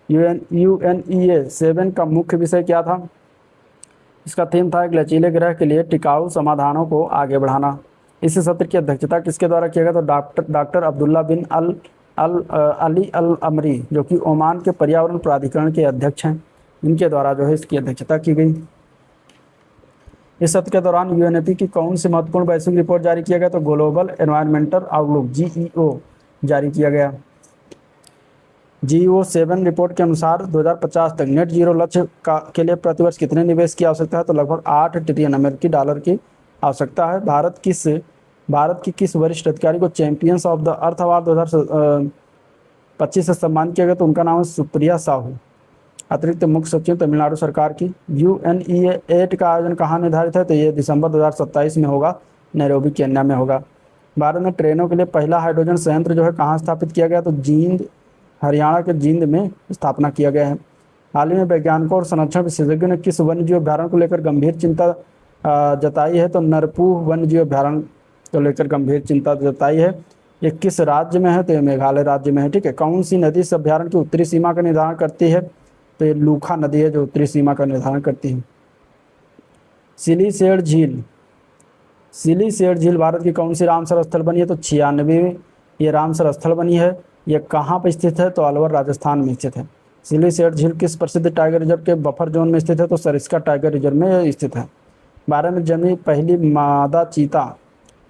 Speaker 1: यूएनईए 7 का मुख्य विषय क्या था? इसका थीम था एक लचीले ग्रह के लिए टिकाऊ समाधानों को आगे बढ़ाना। इस सत्र की अध्यक्षता किसके द्वारा किया गया? तो डॉक्टर अब्दुल्ला बिन अली अल अमरी, जो कि ओमान के पर्यावरण प्राधिकरण के अध्यक्ष हैं, इनके द्वारा जो है इसकी अध्यक्षता की गई। इस सत्र के दौरान यूएनईपी की कौन सी महत्वपूर्ण वैश्विक रिपोर्ट जारी किया गया? तो ग्लोबल एनवायरमेंटल आउटलुक जीईओ जारी किया गया। जीईओ 7 रिपोर्ट के अनुसार 2050 तक नेट जीरो लक्ष्य के लिए प्रतिवर्ष कितने निवेश की आवश्यकता है? तो लगभग 8 ट्रिलियन अमेरिकी डॉलर की आवश्यकता है। भारत की किस वरिष्ठ अधिकारी को champions of the earth award 2025 से सम्मानित किया गया? तो उनका नाम है सुप्रिया साहू, अतिरिक्त मुख्य सचिव तमिलनाडु सरकार की। यूएनईए 8 का आयोजन कहाँ निर्धारित है? तो ये दिसंबर 2027 में होगा, नैरोबी केन्या में होगा। भारत में ट्रेनों के लिए पहला हाइड्रोजन संयंत्र जो है कहाँ स्थापित किया गया? तो जींद, हरियाणा के जींद में स्थापना किया गया है। हाल ही में वैज्ञानिकों और संरक्षण विशेषज्ञों ने किस वन्य जीव अभ्यारण्य को लेकर गंभीर चिंता जताई है? तो नरपूह वन्य जीव अभ्यारण्य को लेकर गंभीर चिंता जताई है। ये किस राज्य में है? तो ये मेघालय राज्य में है। ठीक है। कौन सी नदी इस अभ्यारण्य की उत्तरी सीमा का निर्धारण करती है? तो ये लूखा नदी है जो उत्तरी सीमा का निर्धारण करती है। सिलीसेड झील भारत की कौन सी रामसर स्थल बनी है? तो 96वीं ये रामसर स्थल बनी है। ये कहाँ पर स्थित है? तो अलवर राजस्थान में स्थित है। सिलीसेड झील किस प्रसिद्ध टाइगर रिजर्व के बफर जोन में स्थित है? तो सरिस्का टाइगर रिजर्व में स्थित है। भारत में जन्मी पहली मादा चीता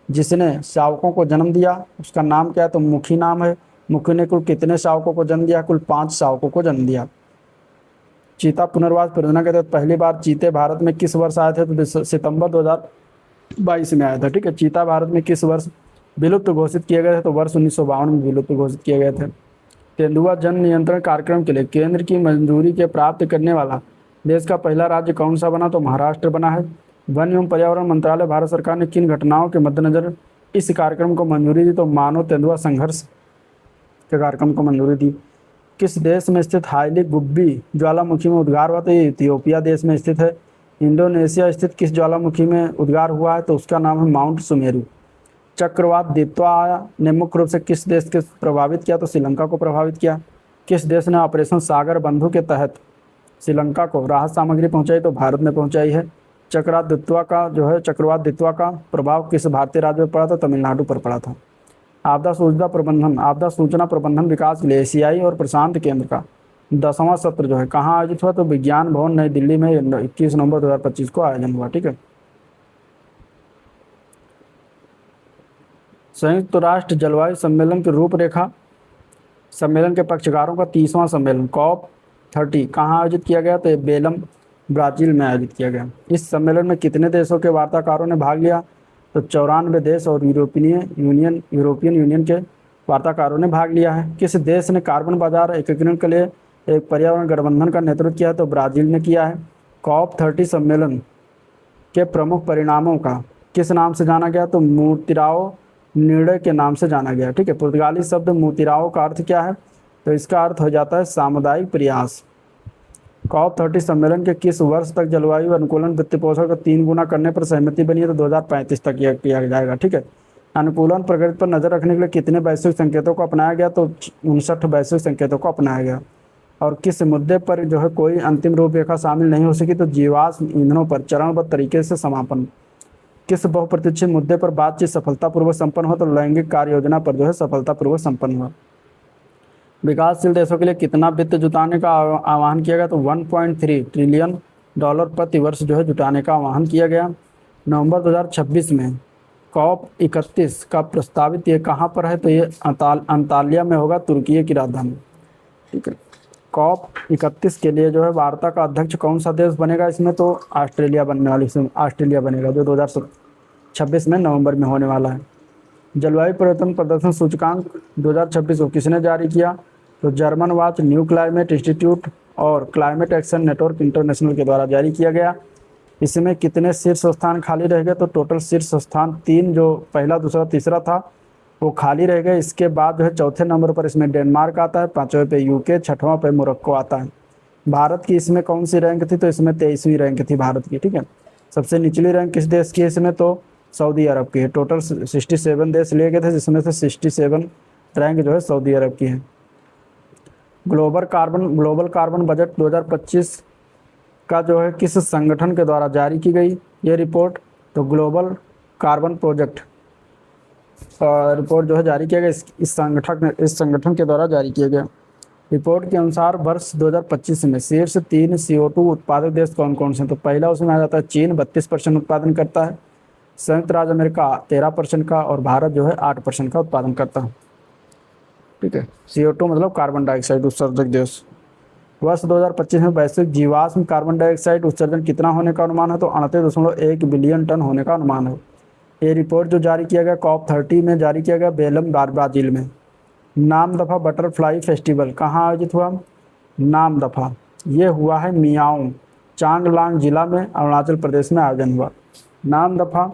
Speaker 1: जिसने शावकों को जन्म दिया, उसका नाम क्या है? तो मुखी नाम है। मुखी ने कुल कितने शावकों को जन्म दिया? कुल 5 शावकों को जन्म दिया। चीता पुनर्वास परियोजना के तहत पहली बार चीते भारत में किस वर्ष आए थे? तो सितंबर 2022 में आया था। ठीक है। चीता भारत में किस वर्ष विलुप्त घोषित किए गए थे? तो वर्ष 1952 में विलुप्त घोषित किए गए थे। तेंदुआ जन नियंत्रण कार्यक्रम के लिए केंद्र की मंजूरी के प्राप्त करने वाला देश का पहला राज्य कौन सा बना? तो महाराष्ट्र बना है। वन एवं पर्यावरण मंत्रालय भारत सरकार ने किन घटनाओं के मद्देनजर इस कार्यक्रम को मंजूरी दी? तो मानव तेंदुआ संघर्ष के कार्यक्रम को मंजूरी दी। किस देश में स्थित हाइली गुब्बी ज्वालामुखी में उद्गार हुआ? तो ये इथियोपिया देश में स्थित है। इंडोनेशिया स्थित किस ज्वालामुखी में उद्गार हुआ है? तो उसका नाम है माउंट सुमेरु। चक्रवात दित्वा ने मुख्य रूप से किस देश के प्रभावित किया? तो श्रीलंका को प्रभावित किया। किस देश ने ऑपरेशन सागर बंधु के तहत श्रीलंका को राहत सामग्री पहुंचाई? तो भारत ने पहुंचाई है। चक्रवात दित्वा का प्रभाव किस भारतीय राज्य में पड़ा? तो तमिलनाडु पर पड़ा था। आपदा सूचना प्रबंधन विकास के लिए एशियाई और प्रशांत केंद्र का 10वां सत्र जो है कहाँ आयोजित हुआ? तो विज्ञान भवन नई दिल्ली में 21 नवंबर 2025 को आयोजन हुआ। ठीक है। संयुक्त राष्ट्र जलवायु सम्मेलन की रूपरेखा सम्मेलन के पक्षकारों का 30वां सम्मेलन COP30 कहाँ आयोजित किया गया? तो बेलम ब्राजील में आयोजित किया गया। इस सम्मेलन में कितने देशों के वार्ताकारों ने भाग लिया? तो 94 देश और यूरोपियन यूनियन के वार्ताकारों ने भाग लिया है। किस देश ने कार्बन बाजार एकीकरण के लिए एक पर्यावरण गठबंधन का नेतृत्व किया? तो ब्राजील ने किया है। COP30 सम्मेलन के प्रमुख परिणामों का किस नाम से जाना गया? तो मुतिराओ निर्णय के नाम से जाना गया। ठीक है। पुर्तगाली शब्द मुतिराओ का अर्थ क्या है? तो इसका अर्थ हो जाता है सामुदायिक प्रयास। COP30 सम्मेलन के किस वर्ष तक जलवायु अनुकूलन वित्त पोषण को 3 गुना करने पर सहमति बनी है? तो 2035 तक यह किया जाएगा। ठीक है। अनुकूलन प्रगति पर नजर रखने के लिए कितने वैश्विक संकेतों को अपनाया गया? तो 59 वैश्विक संकेतों को अपनाया गया। और किस मुद्दे पर जो है कोई अंतिम रूपरेखा शामिल नहीं हो सकी? तो जीवाश्म ईंधनों पर चरणबद्ध तरीके से समापन। किस बहुप्रतीक्षित मुद्दे पर बातचीत सफलतापूर्वक संपन्न हुआ? तो लैंगिक कार्य योजना पर जो है सफलतापूर्वक संपन्न हुआ। विकासशील देशों के लिए कितना वित्त जुटाने का आह्वान किया गया? तो 1.3 ट्रिलियन डॉलर प्रति वर्ष जो है जुटाने का आह्वान किया गया। नवंबर 2026 में COP31 का प्रस्तावित ये कहाँ पर है? तो ये अंताल्या में होगा, तुर्की की राजधानी। ठीक है। COP31 के लिए जो है वार्ता का अध्यक्ष कौन सा देश बनेगा इसमें? तो ऑस्ट्रेलिया बनेगा, जो 2026 में नवंबर में होने वाला है। जलवायु परिवर्तन प्रदर्शन सूचकांक 2026 को किसने जारी किया? तो German watch, new climate institute और क्लाइमेट एक्शन नेटवर्क इंटरनेशनल के द्वारा जारी किया गया। इसमें कितने शीर्ष स्थान खाली रह गए? तो टोटल शीर्ष स्थान 3, जो पहला, दूसरा, तीसरा था वो खाली रह गए। इसके बाद जो है चौथे नंबर पर इसमें डेनमार्क आता है, पाँचवें पे यूके, छठवां पे मोरक्को आता है। भारत की इसमें कौन सी रैंक थी? तो इसमें 23वीं रैंक थी भारत की, ठीक है। सबसे निचली रैंक किस देश की है इसमें? तो सऊदी अरब की है। टोटल 67 देश लिए गए थे, जिसमें से 67 रैंक जो है सऊदी अरब की है। ग्लोबल कार्बन बजट 2025 का जो है किस संगठन के द्वारा जारी की गई ये रिपोर्ट? तो ग्लोबल कार्बन प्रोजेक्ट रिपोर्ट जो है जारी किया गया इस संगठन के द्वारा जारी किया गया। रिपोर्ट के अनुसार वर्ष 2025 में शीर्ष 3 CO2 उत्पादक देश कौन कौन से हैं? तो पहला उसमें आ जाता है चीन, 32% उत्पादन करता है। संयुक्त राज्य अमेरिका 13% का, और भारत जो है 8% का उत्पादन करता है, ठीक है। CO2 मतलब कार्बन डाइऑक्साइड उत्सर्जक देश। वर्ष 2025 में वैश्विक जीवाश्म कार्बन डाइऑक्साइड उत्सर्जन कितना होने का अनुमान है? तो 38.1 बिलियन टन होने का अनुमान है। ये रिपोर्ट जो जारी किया गया COP30 में जारी किया गया बेलम, ब्राज़ील में। नामदफा बटरफ्लाई फेस्टिवल कहाँ आयोजित हुआ? नामदफा ये हुआ है मियाओ, चांगलांग जिला में, अरुणाचल प्रदेश में आयोजन हुआ। नामदफा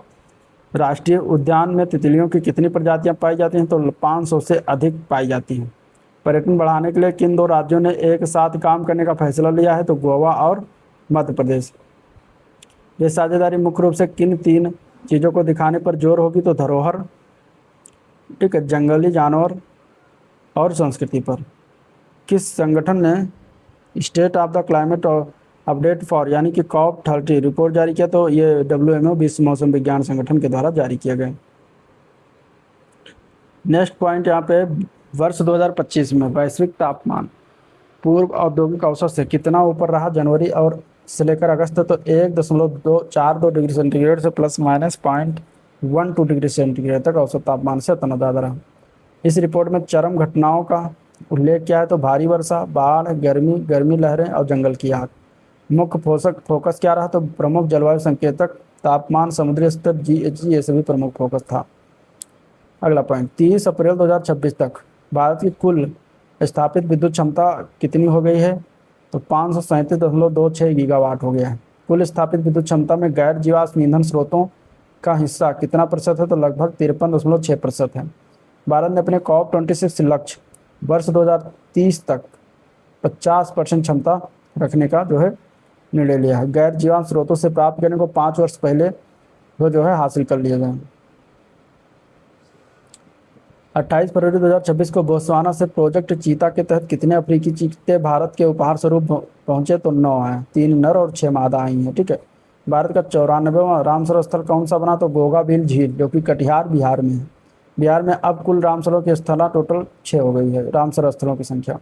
Speaker 1: राष्ट्रीय उद्यान में तितलियों की कितनी प्रजातियां पाई जाती हैं? तो 500 से अधिक पाई जाती हैं। पर्यटन बढ़ाने के लिए किन 2 राज्यों ने एक साथ काम करने का फैसला लिया है? तो गोवा और मध्य प्रदेश। ये साझेदारी मुख्य रूप से किन 3 चीज़ों को दिखाने पर जोर होगी? तो धरोहर, ठीक है, जंगली जानवर और संस्कृति पर। किस संगठन ने state of the climate update for यानी कि COP30 रिपोर्ट जारी किया? तो ये WMO विश्व मौसम विज्ञान संगठन के द्वारा जारी किया गया। नेक्स्ट पॉइंट यहाँ पे, वर्ष 2025 में वैश्विक तापमान पूर्व औद्योगिक औसत से कितना ऊपर रहा जनवरी और से लेकर अगस्त? तो 1.42 डिग्री सेंटीग्रेड से +-0.12 डिग्री सेंटीग्रेड तक औसत तापमान से उतना ज़्यादा रहा। इस रिपोर्ट में चरम घटनाओं का उल्लेख किया है? तो भारी वर्षा, बाढ़, गर्मी लहरें और जंगल की आग। मुख्य फोकस क्या रहा? तो प्रमुख जलवायु संकेतक, तापमान, समुद्री स्तर, GHG, ये सभी प्रमुख फोकस था। अगला पॉइंट, 30 अप्रैल 2026 तक भारत की कुल स्थापित विद्युत क्षमता कितनी हो गई है? तो 537.26 गीगावाट हो गया है। कुल स्थापित विद्युत क्षमता में गैर जीवाश्म ईंधन स्रोतों का हिस्सा कितना प्रतिशत है? तो लगभग 53.6% है। भारत ने अपने COP26 लक्ष्य वर्ष 2030 तक 50% क्षमता रखने का जो है निर्णय लिया है। गैर जीवाश्म स्रोतों से प्राप्त करने को 5 वर्ष पहले वो जो है हासिल कर लिया गया। 28 फरवरी 2026 को बोत्सवाना से प्रोजेक्ट चीता के तहत कितने अफ्रीकी चीते भारत के उपहार स्वरूप पहुंचे? तो 9 हैं, 3 नर और 6 मादा आई हैं, ठीक है। भारत का 94वां रामसर स्थल कौन सा बना? तो गोगाभील झील, जो कि कटिहार बिहार में है। बिहार में अब कुल रामसरों की स्थला टोटल 6 हो गई है, रामसर स्थलों की संख्या।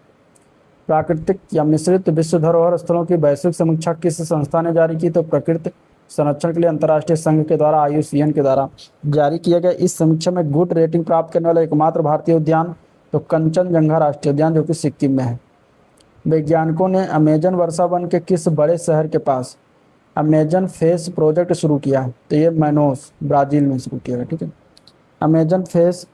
Speaker 1: प्राकृतिक या मिश्रित विश्व धरोहर स्थलों की वैश्विक समीक्षा किस संस्था ने जारी की? तो प्रकृति संरक्षण के लिए अंतर्राष्ट्रीय संघ के द्वारा IUCN के द्वारा जारी किया गया। इस समीक्षा में गुड रेटिंग प्राप्त करने वाला एकमात्र भारतीय उद्यान तो कंचनजंगा राष्ट्रीय उद्यान, जो कि सिक्किम में है। वैज्ञानिकों ने अमेजन वर्षा वन के किस बड़े शहर के पास अमेजन फेस प्रोजेक्ट शुरू किया है? तो ये मैनोस, ब्राज़ील में शुरू किया गया, ठीक है। अमेजन फेस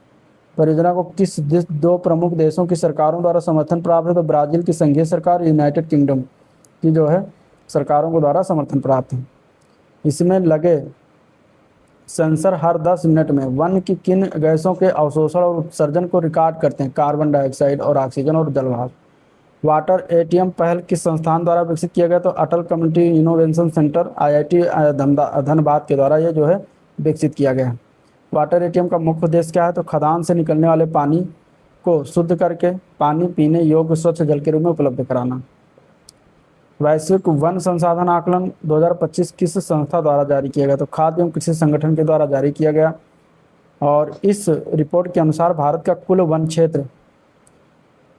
Speaker 1: परियोजना को किस 2 प्रमुख देशों की सरकारों द्वारा समर्थन प्राप्त है? तो ब्राज़ील की संघीय सरकार, यूनाइटेड किंगडम की जो है सरकारों के द्वारा समर्थन प्राप्त है। इसमें लगे सेंसर हर 10 मिनट में वन की किन गैसों के अवशोषण और उत्सर्जन को रिकॉर्ड करते हैं? कार्बन डाइऑक्साइड और ऑक्सीजन और जलवाष्प। वाटर ATM पहल किस संस्थान द्वारा विकसित किया गया? तो Atal community innovation centre IIT Dhanbad के द्वारा ये जो है विकसित किया गया। वाटर ATM का मुख्य उद्देश्य क्या है? तो खदान से निकलने वाले पानी को शुद्ध करके पानी पीने योग्य स्वच्छ जल के रूप में उपलब्ध कराना। वैश्विक वन संसाधन आकलन 2025 किस संस्था द्वारा जारी किया गया? तो खाद्य एवं कृषि संगठन के द्वारा जारी किया गया। और इस रिपोर्ट के अनुसार भारत का कुल वन क्षेत्र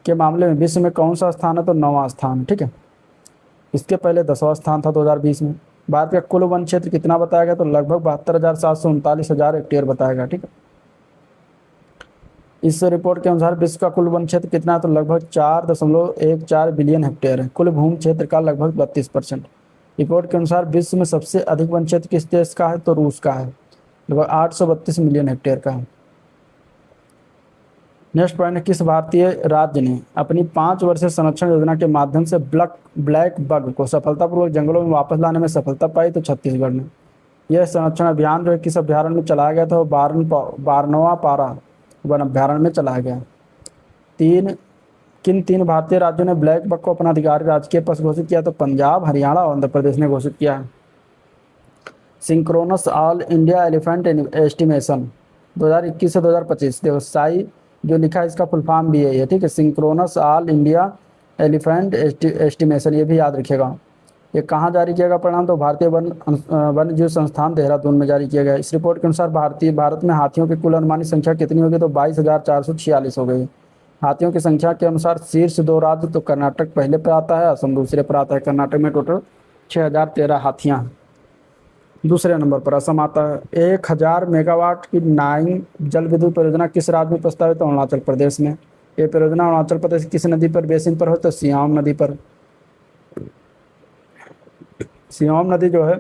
Speaker 1: के मामले में विश्व में कौन सा स्थान है? तो 9वां स्थान, ठीक है। इसके पहले 10वां स्थान था 2020 में। भारत का कुल वन क्षेत्र कितना बताया गया? तो लगभग 72,739 हेक्टेयर बताया गया, ठीक है। इस रिपोर्ट के अनुसार विश्व का कुल वन क्षेत्र कितना है? तो लगभग 4.14 बिलियन हेक्टेयर है। कुल भूमि क्षेत्र का लगभग 32%। रिपोर्ट के अनुसार विश्व में सबसे अधिक वन क्षेत्र किस देश का है? तो रूस का है, लगभग 832 मिलियन हेक्टेयर का है। नेक्स्ट पॉइंट है, किस भारतीय राज्य ने अपनी 5 वर्षीय संरक्षण योजना के माध्यम से ब्लैक बग को सफलतापूर्वक जंगलों में वापस लाने में सफलता पाई? तो छत्तीसगढ़ ने। यह संरक्षण अभियान जो है किस अभ्यारण्य में चलाया गया था? वो बारनवा पारा वन अभ्यारण्य में चलाया गया। किन 3 भारतीय राज्यों ने ब्लैक बक को अपना अधिकारी राजकीय पशु घोषित किया? तो पंजाब, हरियाणा और आंध्र प्रदेश ने घोषित किया है। Synchronous all India elephant estimation 2021 से 2025, देखो साई जो लिखा है इसका फुल फॉर्म भी है, ठीक है, synchronous all India elephant estimation, ये भी याद रखिएगा। ये कहाँ जारी किया गया परिणाम? तो भारतीय वन्य जीव संस्थान देहरादून में जारी किया गया। इस रिपोर्ट के अनुसार भारत में हाथियों की कुल अनुमानित संख्या कितनी होगी? तो 22,446 हो गई। हाथियों की संख्या के अनुसार शीर्ष 2 राज्य तो कर्नाटक पहले पर आता है, असम दूसरे पर आता है। कर्नाटक में टोटल 6013 हाथियाँ। दूसरे नंबर पर असम आता है। 1000 मेगावाट की नाइंग जल विद्युत परियोजना किस राज्य में प्रस्तावित? तो अरुणाचल प्रदेश में। ये परियोजना अरुणाचल प्रदेश किस नदी पर बेसिन पर हो? तो सियाम नदी पर। सियाम नदी जो है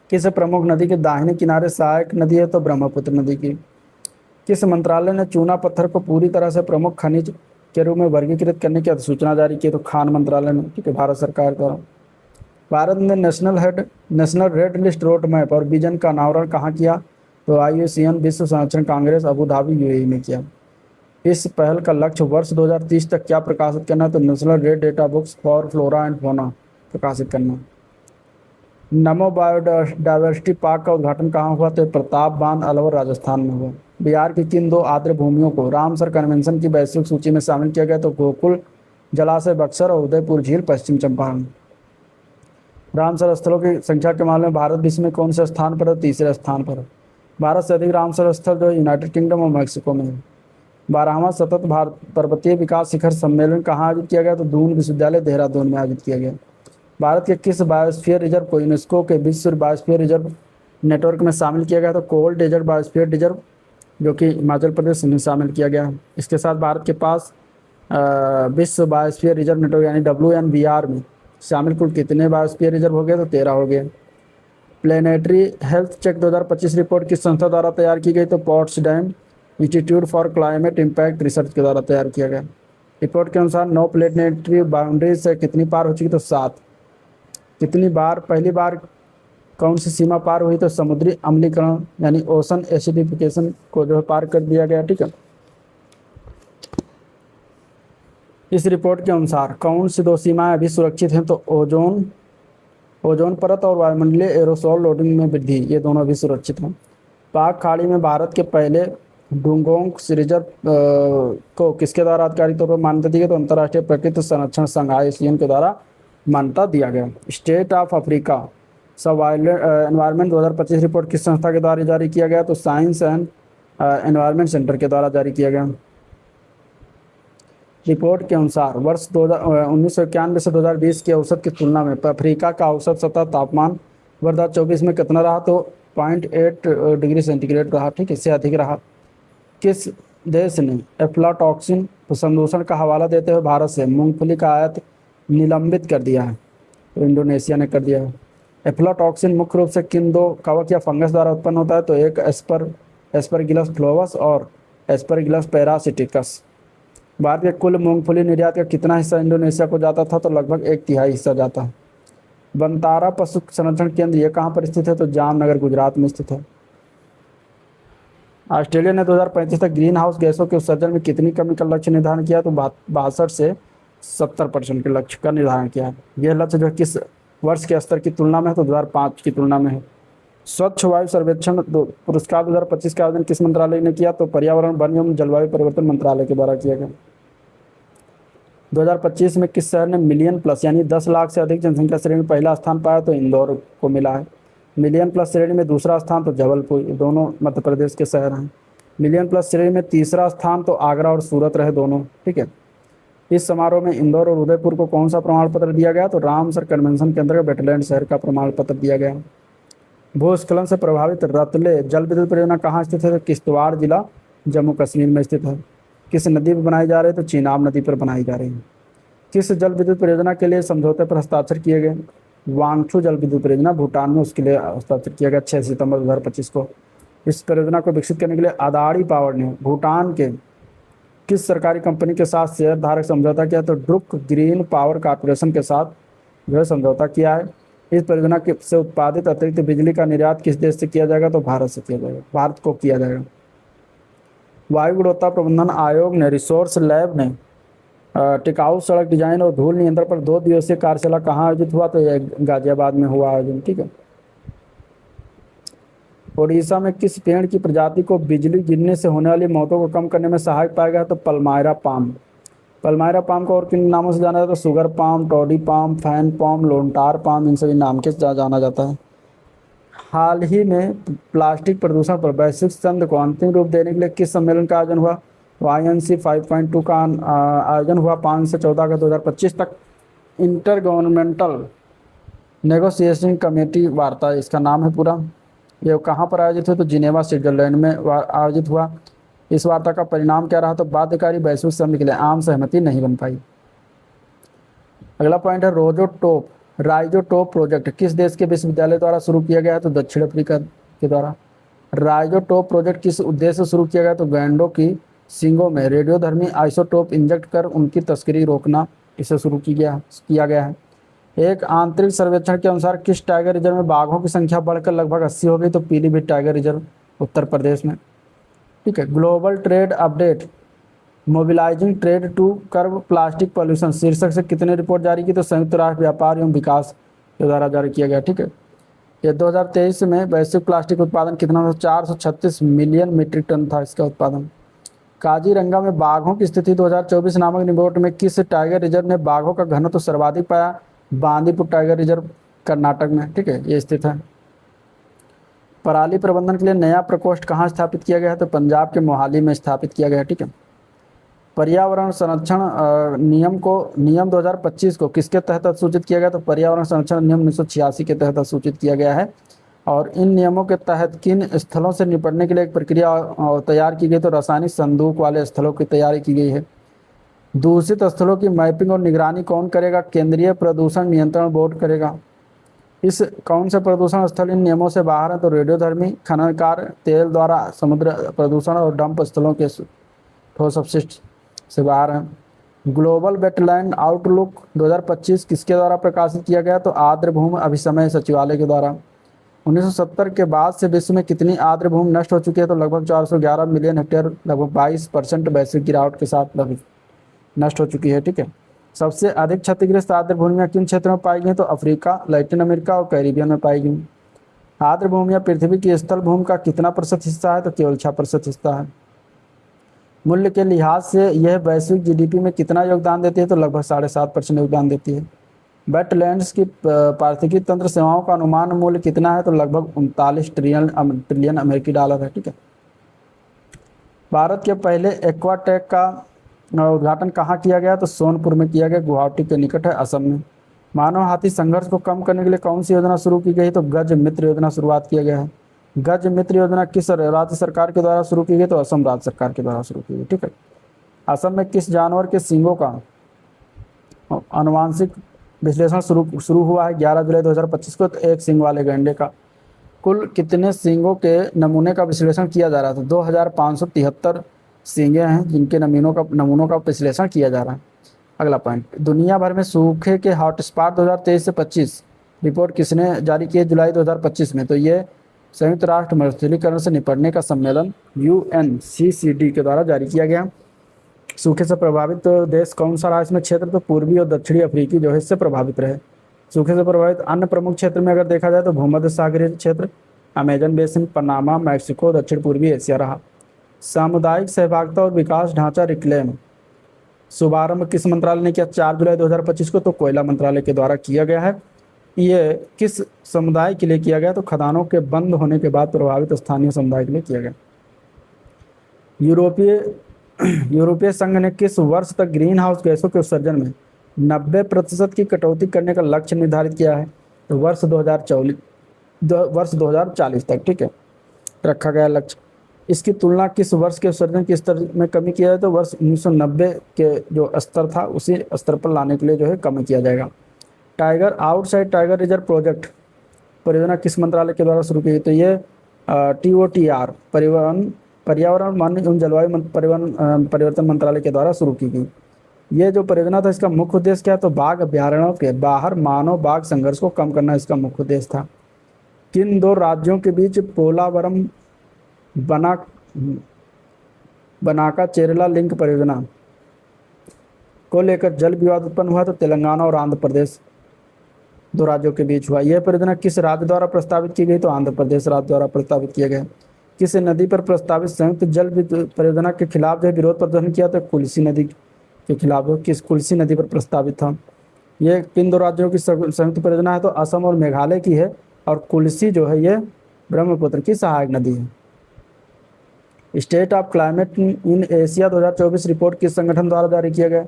Speaker 1: किस प्रमुख नदी के दाहिने किनारे सहायक नदी है? तो ब्रह्मपुत्र नदी की। किस मंत्रालय ने चूना पत्थर को पूरी तरह से प्रमुख खनिज के रूप में वर्गीकृत करने की अधिसूचना जारी की? तो खान मंत्रालय ने, ठीक है, भारत सरकार द्वारा। भारत ने national red list road map और विजन का अनावरण कहाँ किया? तो IUCN विश्व संरक्षण कांग्रेस अबू धाबी UAE में किया। इस पहल का लक्ष्य वर्ष 2030 तक क्या प्रकाशित करना? तो national red data books for flora and fauna प्रकाशित करना। नमो बायोडाइवर्सिटी पार्क का उद्घाटन कहाँ हुआ? तो प्रताप बांध अलवर राजस्थान में हुआ। बिहार की किन 2 आर्द्र भूमियों को रामसर कन्वेंशन की वैश्विक सूची में शामिल किया गया? तो गोकुल जलाशय बक्सर और उदयपुर झील पश्चिम चंपारण। रामसर स्थलों की संख्या के मामले में भारत विश्व में कौन से स्थान पर है? तीसरे स्थान पर। भारत से अधिक रामसर स्थल जो यूनाइटेड किंगडम और मैक्सिको में है। 12वां सतत भारत पर्वतीय विकास शिखर सम्मेलन कहाँ आयोजित किया गया? तो दून विश्वविद्यालय देहरादून में आयोजित किया गया। भारत के किस बायोस्फीयर रिजर्व को यूनेस्को के विश्व बायोस्फीयर रिजर्व नेटवर्क में शामिल किया गया? तो कोल्ड डेजर्ट बायोस्फीयर रिजर्व जो कि हिमाचल प्रदेश में शामिल किया गया है। इसके साथ भारत के पास विश्व बायोस्फीयर रिजर्व नेटवर्क यानी WNBR में शामिल कुल कितने बायोस्फीयर रिजर्व हो गए? तो 13 हो गए। प्लेनेटरी हेल्थ चेक 2025 रिपोर्ट किस संस्था द्वारा तैयार की गई? तो Potsdam institute for climate impact research के द्वारा तैयार किया गया। रिपोर्ट के अनुसार 9 प्लेनेटरी बाउंड्री से कितनी पार हो चुकी? तो 7। कितनी बार पहली बार कौन सी सीमा पार हुई? तो समुद्री अम्लीकरण यानी ओशन एसिडिफिकेशन को जो है पार कर दिया गया, ठीक है। इस रिपोर्ट के अनुसार कौन सी 2 सीमाएं अभी सुरक्षित हैं? तो ओजोन परत और वायुमंडलीय एरोसोल लोडिंग में वृद्धि, ये दोनों अभी सुरक्षित हैं। पाक खाड़ी में भारत के पहले डुंगोंग रिजर्व को किसके द्वारा आधिकारिक तौर पर मान्यता दी गई? तो अंतर्राष्ट्रीय प्रकृति संरक्षण संघ IUCN के द्वारा मान्यता दिया गया। स्टेट ऑफ अफ्रीका सब एनवायरनमेंट 2025 रिपोर्ट किस संस्था के द्वारा जारी किया गया? तो साइंस एंड एनवायरनमेंट सेंटर के द्वारा जारी किया गया। रिपोर्ट के अनुसार वर्ष 1991 से 2020 के औसत की तुलना में अफ्रीका का औसत सतह तापमान वर्ष 2024 में कितना रहा? तो 0.8 डिग्री सेंटीग्रेड रहा, ठीक है, इससे अधिक रहा। किस देश ने एफ्लाटॉक्सिन प्रदूषण का हवाला देते हुए भारत से मूंगफली का आयात निलंबित कर दिया है? तो इंडोनेशिया ने कर दिया है। एफ्लाटॉक्सिन मुख्य रूप से किन 2 कवक या फंगस द्वारा उत्पन्न होता है? तो एक एस्परगिलस फ्लोवस और एस्परगिलस पैरासिटिकस। भारत के कुल मूंगफली निर्यात का कितना हिस्सा इंडोनेशिया को जाता था? तो लगभग 1/3 हिस्सा जाता है। बंतारा पशु संरक्षण केंद्र ये कहाँ पर स्थित है? तो जामनगर गुजरात में स्थित है। ऑस्ट्रेलिया ने 2035 तक ग्रीन हाउस गैसों के उत्सर्जन में कितनी कमी का लक्ष्य निर्धारण किया? तो 62 से 70% के लक्ष्य का निर्धारण किया है। यह लक्ष्य जो किस वर्ष के स्तर की तुलना में है? तो 2005 की तुलना में है। स्वच्छ वायु सर्वेक्षण पुरस्कार 2025 का आयोजन किस मंत्रालय ने किया? तो पर्यावरण वन एवं जलवायु परिवर्तन मंत्रालय के द्वारा किया गया। 2025 में किस शहर ने मिलियन प्लस यानी 10 लाख से अधिक जनसंख्या श्रेणी में पहला स्थान पाया? तो इंदौर को मिला है। मिलियन प्लस श्रेणी में दूसरा स्थान तो जबलपुर, ये दोनों मध्य प्रदेश के शहर हैं। मिलियन प्लस श्रेणी में तीसरा स्थान तो आगरा और सूरत रहे दोनों, ठीक है। इस समारोह में इंदौर और उदयपुर को कौन सा प्रमाण पत्र दिया गया? तो रामसर कन्वेंशन के अंतर्गत वेटलैंड शहर का प्रमाण पत्र दिया गया। भूस्खलन से प्रभावित रतले जल विद्युत परियोजना कहाँ स्थित है? तो किश्तवाड़ जिला जम्मू कश्मीर में स्थित है। किस नदी पर बनाई जा रही है? तो चीनाब नदी पर बनाई जा रही है। किस जल विद्युत परियोजना के लिए समझौते पर हस्ताक्षर किए गए? वांगचू जल विद्युत परियोजना भूटान में, उसके लिए हस्ताक्षर किया गया 6 सितंबर 2025 को। इस परियोजना को विकसित करने के लिए अदानी पावर ने भूटान के किस सरकारी कंपनी के साथ शेयर धारक समझौता किया? तो ड्रुक ग्रीन पावर कॉर्पोरेशन के साथ जो है समझौता किया है। इस परियोजना से उत्पादित अतिरिक्त बिजली का निर्यात किस देश से किया जाएगा? तो भारत से किया जाएगा, भारत को किया जाएगा। वायु गुणवत्ता प्रबंधन आयोग ने रिसोर्स लैब ने टिकाऊ सड़क डिजाइन और धूल नियंत्रण पर 2 दिवसीय कार्यशाला कहाँ आयोजित हुआ? तो यह गाजियाबाद में हुआ आयोजन। ठीक है। ओडिशा में किस पेड़ की प्रजाति को बिजली गिरने से होने वाली मौतों को कम करने में सहायक पाया गया? तो पल्मायरा पाम। पल्मायरा पाम को और किन नामों से जाना जाता है? तो sugar palm, toddy palm, fan palm, lontar palm, इन सभी नाम के जाना जाता है। हाल ही में प्लास्टिक प्रदूषण पर वैश्विक संधि को अंतिम रूप देने के लिए किस सम्मेलन का आयोजन हुआ? YNC 5.2 का आयोजन हुआ 5 से 14 अगस्त 2025 तक। इंटर गवर्नमेंटल नेगोशिएशन कमेटी वार्ता इसका नाम है पूरा। ये कहाँ पर आयोजित हुआ? तो जिनेवा स्विट्जरलैंड में आयोजित हुआ। इस वार्ता का परिणाम क्या रहा? तो बाध्यकारी वैश्विक संधि के लिए आम सहमति नहीं बन पाई। अगला पॉइंट है राइजोटोप प्रोजेक्ट किस देश के विश्वविद्यालय द्वारा शुरू किया गया है? तो दक्षिण अफ्रीका के द्वारा। राइजोटोप प्रोजेक्ट किस उद्देश्य से शुरू किया गया? तो गैंडों की सींगों में रेडियोधर्मी आइसोटोप इंजेक्ट कर उनकी तस्करी रोकना इसे शुरू किया गया है। एक आंतरिक सर्वेक्षण के अनुसार किस टाइगर रिजर्व में बाघों की संख्या बढ़कर लगभग 80 हो गई? तो पीलीभीत टाइगर रिजर्व उत्तर प्रदेश में। ठीक है। Global trade update mobilising trade to curb plastic pollution शीर्षक से कितने रिपोर्ट जारी की? तो संयुक्त राष्ट्र व्यापार एवं विकास के द्वारा जारी किया गया। ठीक है। ये 2023 में वैश्विक प्लास्टिक उत्पादन कितना था? 436 मिलियन मीट्रिक टन था इसका उत्पादन। काजीरंगा में बाघों की स्थिति 2024 नामक रिपोर्ट में किस टाइगर रिजर्व में बाघों का घनत्व तो सर्वाधिक पाया? बांदीपुर टाइगर रिजर्व कर्नाटक में। ठीक है, ये स्थित है। पराली प्रबंधन के लिए नया प्रकोष्ठ कहाँ स्थापित किया गया है? तो पंजाब के मोहाली में स्थापित किया गया। ठीक है। पर्यावरण संरक्षण नियम 2025 को किसके तहत सूचित किया गया? तो पर्यावरण संरक्षण नियम 1986 के तहत सूचित किया गया है। और इन नियमों के तहत किन स्थलों से निपटने के लिए एक प्रक्रिया तैयार की गई? तो रासायनिक संदूक वाले स्थलों की तैयारी की गई है। दूषित स्थलों की मैपिंग और निगरानी कौन करेगा? केंद्रीय प्रदूषण नियंत्रण बोर्ड करेगा। इस कौन से प्रदूषण स्थल इन नियमों से बाहर हैं? तो रेडियोधर्मी, खननकार, तेल द्वारा समुद्र प्रदूषण और डंप स्थलों के ठोस अपशिष्ट से बाहर हैं। ग्लोबल वेटलैंड आउटलुक 2025 किसके द्वारा प्रकाशित किया गया? तो आर्द्र भूमि अभिसमय सचिवालय के द्वारा। 1970 के बाद से विश्व में कितनी आर्द्र भूमि नष्ट हो चुकी है? तो लगभग 411 मिलियन हेक्टेयर, लगभग 22% वैश्विक गिरावट के साथ नष्ट हो चुकी है। ठीक है। सबसे अधिक क्षतिग्रस्त आर्द्र भूमियाँ किन क्षेत्रों में पाई गई? तो अफ्रीका, लैटिन अमेरिका और कैरिबियन में पाई गई। आर्द्र भूमियाँ पृथ्वी की स्थल भूमि का कितना प्रतिशत हिस्सा है? तो केवल 6% हिस्सा है। मूल्य के लिहाज से यह वैश्विक जीडीपी में कितना योगदान देती है? तो लगभग 7.5% योगदान देती है। वेटलैंड्स की पारिस्थितिकी तंत्र सेवाओं का अनुमान मूल्य कितना है? तो लगभग 39 ट्रिलियन अमेरिकी डॉलर है। ठीक है। भारत के पहले एक्वाटेक का उद्घाटन कहाँ किया गया? तो सोनपुर में किया गया, गुवाहाटी के निकट है, असम में। मानव हाथी संघर्ष को कम करने के लिए कौन सी योजना शुरू की गई? तो गज मित्र योजना शुरुआत किया गया है। गज मित्र योजना किस राज्य सरकार के द्वारा शुरू की गई? तो असम राज्य सरकार के द्वारा शुरू की गई। ठीक है। असम में किस जानवर के सींगों का आनुवांशिक विश्लेषण शुरू हुआ है? 11 जुलाई 2025 को। तो एक सींग वाले गैंडे का। कुल कितने सींगों के नमूने का विश्लेषण किया जा रहा था? 2573 सींगे हैं जिनके नमूनों का विश्लेषण किया जा रहा है। अगला पॉइंट, दुनिया भर में सूखे के हॉटस्पॉट 2023 से 25 रिपोर्ट किसने जारी की है? जुलाई 2025 में। तो ये संयुक्त राष्ट्र मरुस्थलीकरण से निपटने का सम्मेलन UNCCD के द्वारा जारी किया गया। सूखे से प्रभावित देश कौन सा रहा इसमें क्षेत्र? तो पूर्वी और दक्षिणी अफ्रीकी जो है इससे प्रभावित रहे। सूखे से प्रभावित अन्य प्रमुख क्षेत्र में अगर देखा जाए तो भूमध्य सागरीय क्षेत्र, अमेजन बेसिन, पनामा, मैक्सिको, दक्षिण पूर्वी एशिया रहा। सामुदायिक सहभागिता और विकास ढांचा रिक्लेम शुभारंभ किस मंत्रालय ने किया? 4 जुलाई 2025 को। तो कोयला मंत्रालय के द्वारा किया गया है। ये किस समुदाय के लिए किया गया? तो खदानों के बंद होने के बाद प्रभावित स्थानीय समुदाय के लिए किया गया। यूरोपीय संघ ने किस वर्ष तक ग्रीन हाउस गैसों के उत्सर्जन में 90% की कटौती करने का लक्ष्य निर्धारित किया है? तो वर्ष 2040 तक। ठीक है, रखा गया लक्ष्य। इसकी तुलना किस वर्ष के उत्सर्जन के स्तर में कमी किया जाए? तो वर्ष 1990 के जो स्तर था उसी स्तर पर लाने के लिए जो है कमी किया जाएगा। Tiger outside tiger reserve project परियोजना किस मंत्रालय के द्वारा शुरू की गई? तो ये TOTR पर्यावरण वन एवं जलवायु परिवर्तन मंत्रालय के द्वारा शुरू की गई। ये जो परियोजना था, इसका मुख्य उद्देश्य क्या है, तो बाघ अभ्यारण्यों के बाहर मानव बाघ संघर्ष को कम करना इसका मुख्य उद्देश्य था। किन दो राज्यों के बीच पोलावरम बना बनाका चेरला लिंक परियोजना को लेकर जल विवाद उत्पन्न हुआ, तो तेलंगाना और आंध्र प्रदेश दो राज्यों के बीच हुआ। यह परियोजना किस राज्य द्वारा प्रस्तावित की गई, तो आंध्र प्रदेश राज्य द्वारा प्रस्तावित किया गया। किस नदी पर प्रस्तावित संयुक्त जल विद्युत परियोजना के खिलाफ जो विरोध प्रदर्शन किया, तो कोसी नदी के खिलाफ। किस कोसी नदी पर प्रस्तावित था। ये किन दो राज्यों की संयुक्त परियोजना है, तो असम और मेघालय की है, और कोसी जो है ये ब्रह्मपुत्र की सहायक नदी है। State of climate in Asia 2024 report किस संगठन द्वारा जारी किया गया,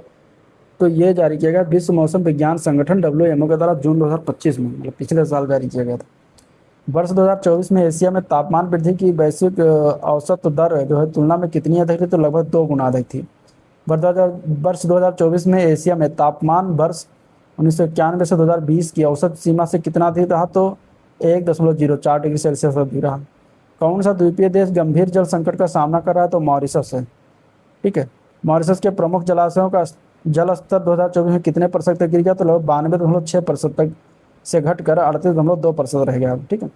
Speaker 1: तो ये जारी किया गया विश्व मौसम विज्ञान संगठन WMO के द्वारा जून 2025 में, मतलब पिछले साल जारी किया गया था। वर्ष 2024 में एशिया में तापमान वृद्धि की वैश्विक औसत दर जो है तुलना में कितनी अधिक थी, तो लगभग 2 गुना अधिक थी। वर्ष 2024 में एशिया में तापमान वर्ष 1991 से 2020 की औसत सीमा से कितना थी रहा, तो 1.04 डिग्री सेल्सियस अधिक रहा। कौन सा द्वीपीय देश गंभीर जल संकट का सामना कर रहा है, तो मॉरिशस है। ठीक है, मॉरिशस के प्रमुख जलाशयों का जल स्तर 2024 में कितने प्रतिशत तक गिर गया, तो लगभग 92.6% तक से घटकर 38.2% रह गया। ठीक है,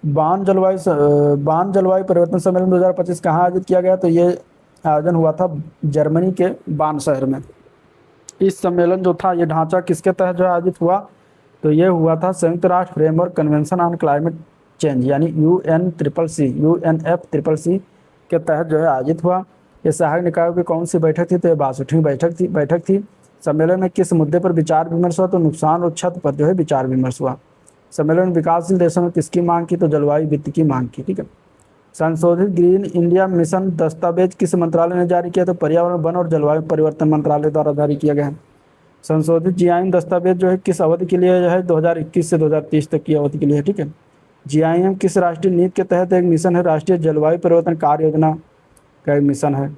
Speaker 1: बान जलवायु परिवर्तन सम्मेलन 2025 कहाँ आयोजित किया गया, तो ये आयोजन हुआ था जर्मनी के बान शहर में। इस सम्मेलन जो था, ये ढांचा किसके तहत जो आयोजित हुआ, तो ये हुआ था संयुक्त राष्ट्र framework Convention on Climate change यानी UNFCCC के तहत जो है आयोजित हुआ। ये सहायक निकायों की कौन सी बैठक थी, तो ये 62वीं बैठक थी। सम्मेलन में किस मुद्दे पर विचार विमर्श हुआ, तो नुकसान और क्षति पर जो है विचार विमर्श हुआ। सम्मेलन में विकासशील देशों में किसकी मांग की, तो जलवायु वित्त की मांग की। ठीक है, संशोधित ग्रीन इंडिया मिशन दस्तावेज किस मंत्रालय ने जारी किया, तो पर्यावरण वन और जलवायु परिवर्तन मंत्रालय द्वारा जारी किया गया है। संशोधित GIM दस्तावेज जो है किस अवधि के लिए जो है, 2021 से 2030 तक की अवधि के लिए है। ठीक है, GIM किस राष्ट्रीय नीति के तहत एक मिशन है, राष्ट्रीय जलवायु परिवर्तन कार्य योजना का एक मिशन है।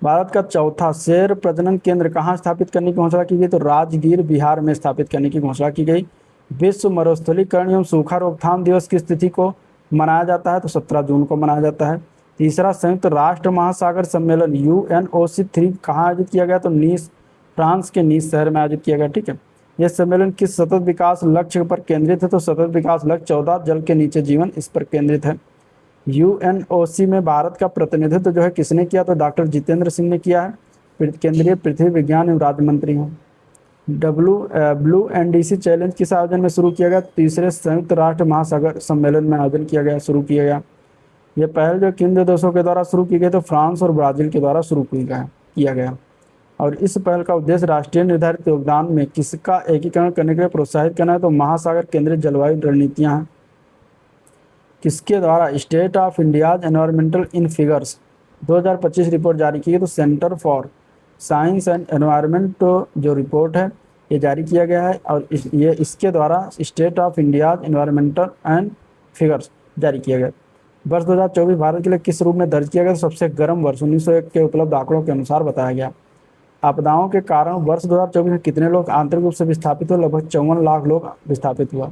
Speaker 1: भारत का चौथा शेर प्रजनन केंद्र कहाँ स्थापित करने की घोषणा की गई, तो राजगीर बिहार में स्थापित करने की घोषणा की गई। विश्व मरुस्थलीकरण एवं सूखा रोकथाम दिवस किस तिथि को मनाया जाता है, तो 17 जून को मनाया जाता है। तीसरा संयुक्त राष्ट्र महासागर सम्मेलन UNOC3 कहाँ आयोजित किया गया, तो नीस फ्रांस के नीस शहर में आयोजित किया गया। ठीक है, यह सम्मेलन किस सतत विकास लक्ष्य पर केंद्रित है, तो सतत विकास लक्ष्य 14 जल के नीचे जीवन, इस पर केंद्रित है। UNOC में भारत का प्रतिनिधित्व जो है किसने किया, तो डॉक्टर जितेंद्र सिंह ने किया है, केंद्रीय पृथ्वी विज्ञान एवं राज्य मंत्री हैं। ब्लू NDC चैलेंज किस आयोजन में शुरू किया गया, तीसरे संयुक्त राष्ट्र महासागर सम्मेलन में आयोजन किया गया, शुरू किया गया। यह पहल जो किन दो देशों के द्वारा शुरू की गई, तो फ्रांस और ब्राजील के द्वारा शुरू किया गया। और इस पहल का उद्देश्य राष्ट्रीय निर्धारित योगदान में किसका एकीकरण करने के लिए प्रोत्साहित करना है, तो महासागर केंद्रित जलवायु रणनीतियाँ हैं। किसके द्वारा state of India's environmental in figures 2025 report जारी की है, तो centre for science and environment जो रिपोर्ट है ये जारी किया गया है, और ये इसके द्वारा state of India's environmental and figures जारी किया गया। वर्ष 2024 भारत के लिए किस रूप में दर्ज किया गया, तो सबसे गर्म वर्ष 1901 के उपलब्ध आंकड़ों के अनुसार बताया गया। आपदाओं के कारण वर्ष 2024 में कितने लोग आंतरिक रूप से विस्थापित हुए, लगभग 54 लाख लोग विस्थापित हुआ।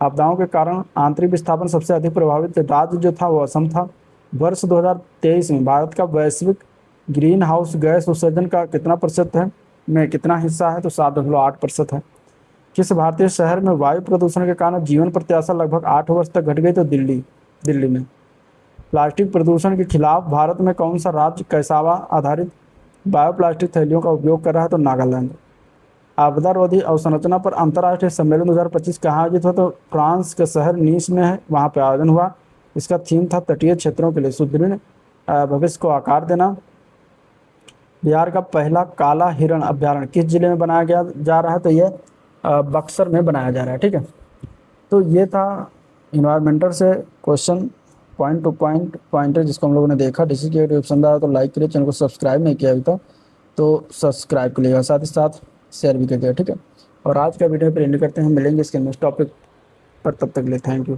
Speaker 1: आपदाओं के कारण आंतरिक विस्थापन सबसे अधिक प्रभावित राज्य जो था वो असम था। वर्ष 2023 में भारत का वैश्विक ग्रीन हाउस गैस उत्सर्जन का कितना प्रतिशत है, में कितना हिस्सा है, तो 7.8% है। किस भारतीय शहर में वायु प्रदूषण के कारण जीवन प्रत्याशा लगभग 8 वर्ष तक घट गई, तो दिल्ली में। प्लास्टिक प्रदूषण के खिलाफ भारत में कौन सा राज्य कैसावा आधारित बायोप्लास्टिक थैलियों का उपयोग कर रहा है, तो नागालैंड। आपदा रोधी अवसंरचना पर अंतर्राष्ट्रीय सम्मेलन 2025 कहाँ आयोजित हुआ, तो फ्रांस के शहर नीस में है, वहाँ पर आयोजन हुआ। इसका थीम था तटीय क्षेत्रों के लिए सुदृढ़ भविष्य को आकार देना। बिहार का पहला काला हिरण अभ्यारण्य किस जिले में बनाया जा रहा है, तो ये बक्सर में बनाया जा रहा है। ठीक है, तो ये था इन्वायरमेंटल से क्वेश्चन पॉइंट टू पॉइंटर जिसको हम लोगों ने देखा। डिस्कस किया, पसंद आया तो लाइक करिए, चैनल को सब्सक्राइब नहीं किया अभी तक तो सब्सक्राइब करिएगा, साथ ही साथ शेयर भी करिएगा। ठीक है, और आज का वीडियो पर एंड करते हैं, मिलेंगे इसके नेक्स्ट टॉपिक पर, तब तक के लिए थैंक यू।